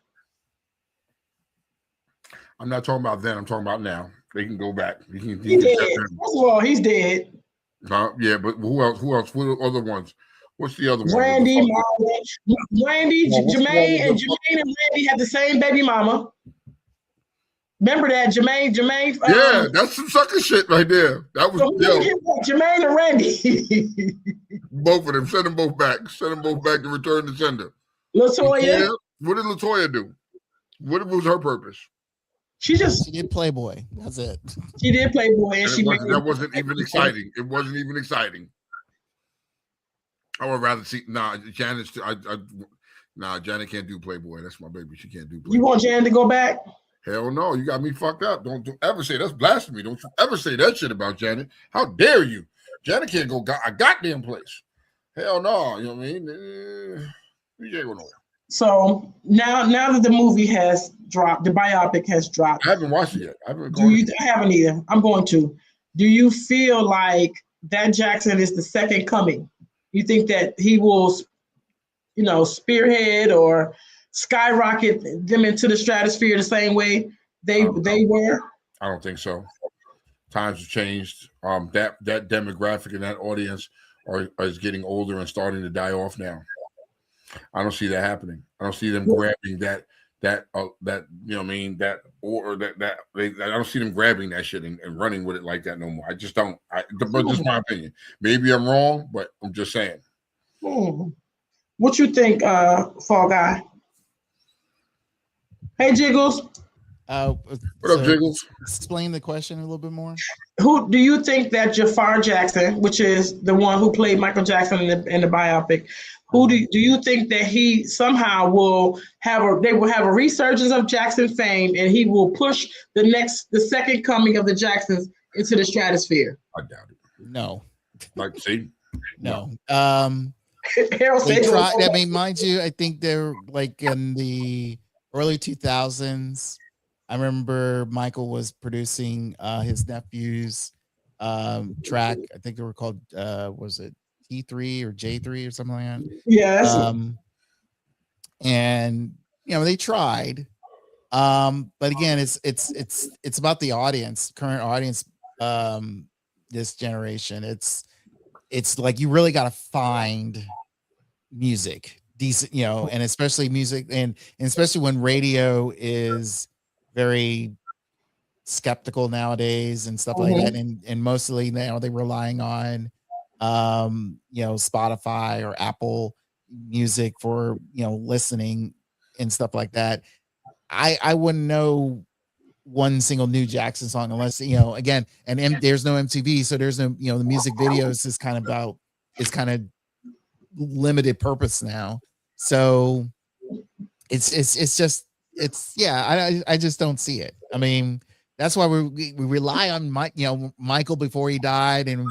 I'm not talking about then. I'm talking about now. They can go back. He's dead. First of all, he's dead. Yeah, but who else? Who else? What are the other ones? What's the other one? Randy, What's the one with Jermaine and Randy had the same baby mama. Remember that Jermaine? Yeah, that's some sucker shit right there. That was Jermaine and Randy. both of them. Send them both back. Send them both back to return the sender. Latoya. What did Latoya do? What was her purpose? She did Playboy. That's it. She did Playboy, and that wasn't even exciting. It wasn't even exciting. I would rather see. Janet. Janet can't do Playboy. That's my baby. She can't do Playboy. You want Janet to go back? Hell no. You got me fucked up. Don't ever say that's blasphemy. Don't you ever say that shit about Janet. How dare you? Janet can't go a goddamn place. Hell no. You know what I mean? You can't go nowhere. So now that the movie has dropped, the biopic has dropped. I haven't watched it yet. I haven't either. I'm going to. Do you feel like that Jackson is the second coming? You think that he will, spearhead or skyrocket them into the stratosphere the same way they were? I don't think so. Times have changed. That demographic and that audience is getting older and starting to die off now. I don't see that happening. I don't see them grabbing that I don't see them grabbing that shit and running with it like that no more. I just don't. But just my opinion. Maybe I'm wrong, but I'm just saying. What you think, Fall Guy? Hey, Jiggles. What up, Jiggles? Explain the question a little bit more. Who do you think that Jafar Jackson, which is the one who played Michael Jackson in the biopic, who do you think that he somehow will have a resurgence of Jackson fame, and he will push the second coming of the Jacksons into the stratosphere? I doubt it. No. Like, see? No. They tried. I mean, mind you, I think they're like in the early 2000s. I remember Michael was producing his nephew's track. I think they were called, was it T3 or J3 or something like that? Yes. And they tried. But again, it's about the audience, current audience, this generation. It's like you really got to find music, decent, and especially music, and especially when radio is very skeptical nowadays and stuff like that, and mostly now they're relying on Spotify or Apple Music for listening and stuff like that. I wouldn't know one single new Jackson song unless again, and there's no MTV, so there's no the music videos is kind of limited purpose now. So I just don't see it. I mean, that's why we rely on Michael before he died, and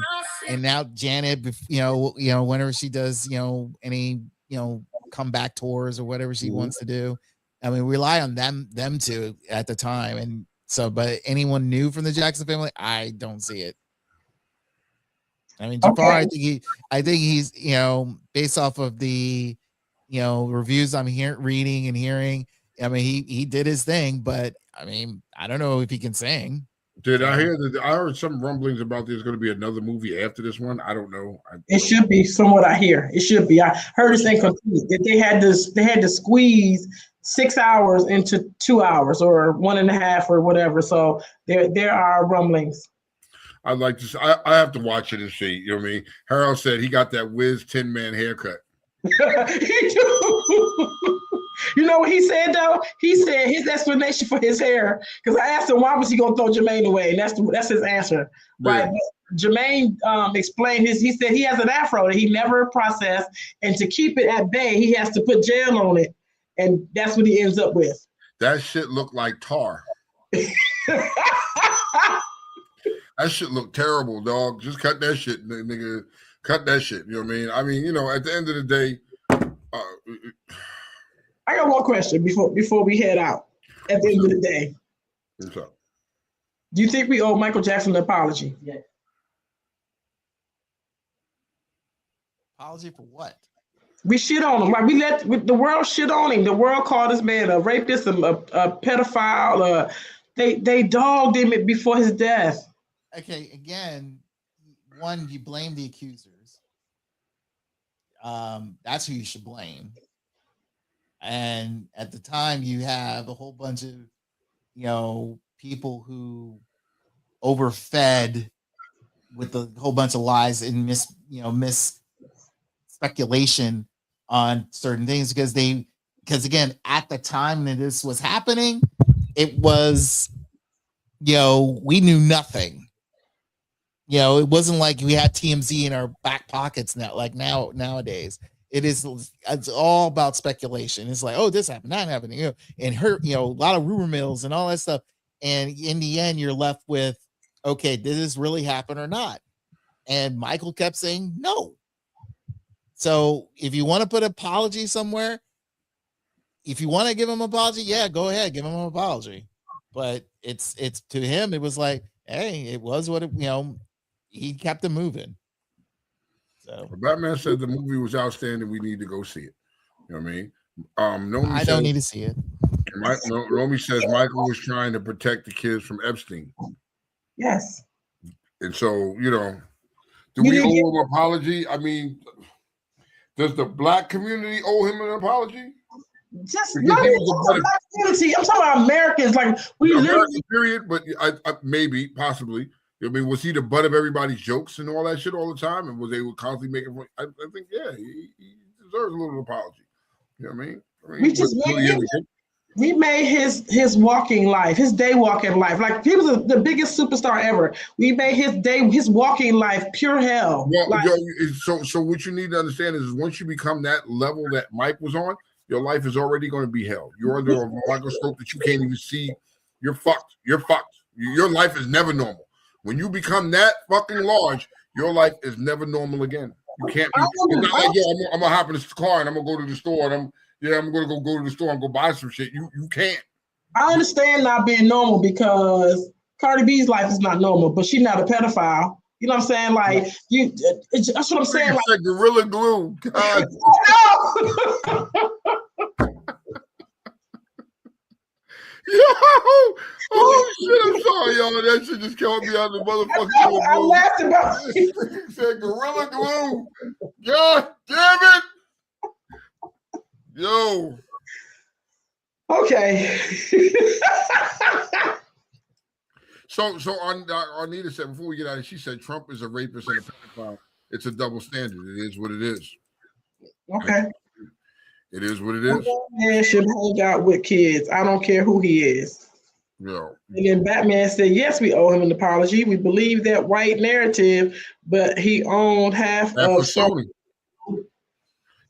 now Janet, whenever she does any comeback tours or whatever she wants to do. I mean, we rely on them two at the time, and so, but anyone new from the Jackson family, I don't see it. I mean, Jafar, okay. I think he's based off of the reviews I'm reading and hearing. I mean, he did his thing, but I mean, I don't know if he can sing. Did I hear that? I heard some rumblings about there's going to be another movie after this one. I don't know. It should be, from what I hear. It should be. I heard it's incomplete. That they had to squeeze 6 hours into 2 hours or 1.5 or whatever. So there are rumblings. I'd like to. I have to watch it and see. You know what I mean? Harold said he got that Wiz 10-man haircut. He do. You know what he said though? He said his explanation for his hair, because I asked him why was he gonna throw Jermaine away, and that's his answer. Yeah. Right? But Jermaine explained he said he has an afro that he never processed, and to keep it at bay, he has to put gel on it, and that's what he ends up with. That shit looked like tar. That shit looked terrible, dog. Just cut that shit, nigga. Cut that shit. You know what I mean? I mean, at the end of the day. I got one question before we head out. At the end of the day, what's up? Do you think we owe Michael Jackson an apology? Yeah. Apology for what? We shit on him. Like the world shit on him. The world called this man a rapist, a pedophile. They dogged him before his death. Okay, again, one, you blame the accusers. That's who you should blame. And at the time, you have a whole bunch of, people who overfed with a whole bunch of lies and mis speculation on certain things because again, at the time that this was happening, it was, we knew nothing. It wasn't like we had TMZ in our back pockets now, like nowadays. It's all about speculation. It's like, oh, this happened, that happened, and a lot of rumor mills and all that stuff. And in the end, you're left with, okay, did this really happen or not? And Michael kept saying no. So if you want to put an apology somewhere, if you want to give him an apology, yeah, go ahead, give him an apology. But it's to him, it was like, hey, it was what it, he kept it moving. So Batman said the movie was outstanding. We need to go see it. You know what I mean? I don't need to see it. Romy says Michael was trying to protect the kids from Epstein. Yes. And so, do we owe him an apology? I mean, does the black community owe him an apology? Just not even the black community. I'm talking about Americans. Like we literally period, but I maybe, possibly. I mean, was he the butt of everybody's jokes and all that shit all the time? And was they constantly making fun? I think, yeah, he deserves a little apology. You know what I mean? We made his walking life, his day walking life. Like he was the biggest superstar ever. We made his walking life pure hell. Well, so what you need to understand is once you become that level that Mike was on, your life is already going to be hell. You're under a microscope that you can't even see. You're fucked. You're fucked. Your life is never normal. When you become that fucking large, your life is never normal again. You can't be. It's not like, I'm gonna hop in this car and I'm gonna go to the store and I'm gonna go to the store and go buy some shit. You can't. I understand not being normal because Cardi B's life is not normal, but she's not a pedophile. You know what I'm saying? Like that's what I'm saying. Like Gorilla Glue. God. Yo! Oh shit! I'm sorry, y'all. That shit just came me out of the motherfucking. I laughed about it. He said Gorilla Glue. God damn it! Yo. Okay. So Arnita said before we get out of here, she said Trump is a rapist and a pedophile. It's a double standard. It is what it is. Okay. It is what it is. Man should hang out with kids. I don't care who he is. Yeah. And then Batman said, yes, we owe him an apology. We believe that white narrative, but he owned half of Sony.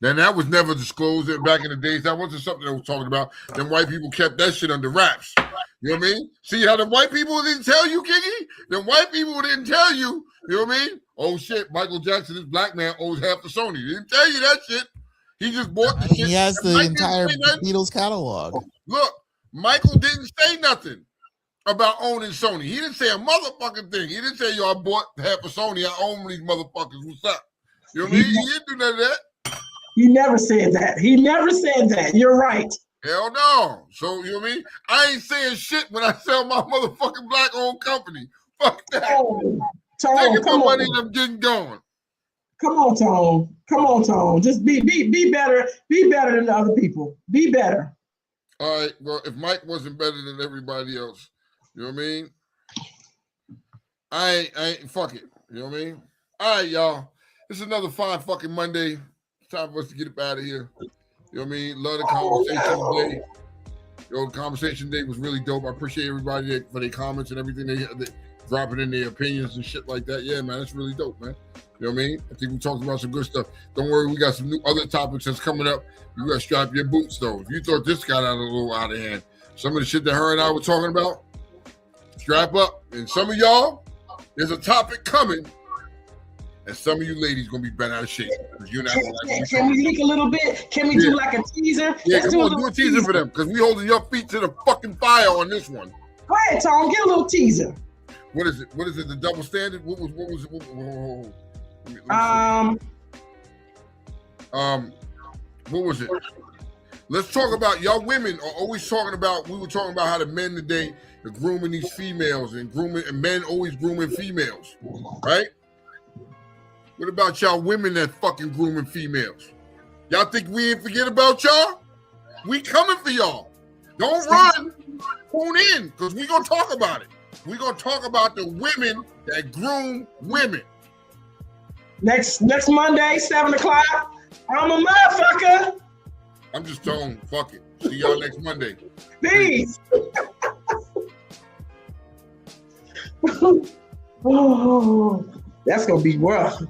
Then that was never disclosed back in the days. That wasn't something that was talking about. Then white people kept that shit under wraps. You know what I mean? See how the white people didn't tell you, Kiki? The white people didn't tell you. You know what I mean? Oh shit, Michael Jackson, this black man owes half the Sony. They didn't tell you that shit. He just bought the shit. He has the entire Beatles catalog. Look, Michael didn't say nothing about owning Sony. He didn't say a motherfucking thing. He didn't say, yo, I bought half of Sony. I own these motherfuckers. What's up? You know what I mean? He didn't do none of that. He never said that. He never said that. You're right. Hell no. So, you know what I mean? I ain't saying shit when I sell my motherfucking black-owned company. Fuck that. Tone, taking my money on. and I'm getting going. Come on, Tone. Come on, Tone. Just be better. Be better than the other people. Be better. All right. Well, if Mike wasn't better than everybody else, you know what I mean? I ain't fuck it. You know what I mean? All right, y'all. It's another fine fucking Monday. It's time for us to get up out of here. You know what I mean? Love the conversation today. Yo, the conversation today was really dope. I appreciate everybody for their comments and everything they dropping in their opinions and shit like that. Yeah, man, it's really dope, man. You know what I mean? I think we talked about some good stuff. Don't worry, we got some new other topics that's coming up. You got to strap your boots, though. If you thought this got a little out of hand, some of the shit that her and I were talking about, strap up. And some of y'all, there's a topic coming, and some of you ladies going to be bent out of shape. Can we leak a little bit? Can we do like a teaser? Yeah, come on, do a teaser for them, because we holding your feet to the fucking fire on this one. Go ahead, Tom, get a little teaser. What is it? What is it? The double standard? What was it? What was it? Let's talk about y'all women are always talking about. We were talking about how the men today are grooming these females and men always grooming females, right? What about y'all women that fucking grooming females? Y'all think we ain't forget about y'all? We coming for y'all. Don't run. Tune in, because we gonna talk about it. We gonna talk about the women that groom women. Next Monday, 7 o'clock. I'm a motherfucker. I'm just telling, fuck it. See y'all next Monday. Peace. Oh, that's gonna be rough.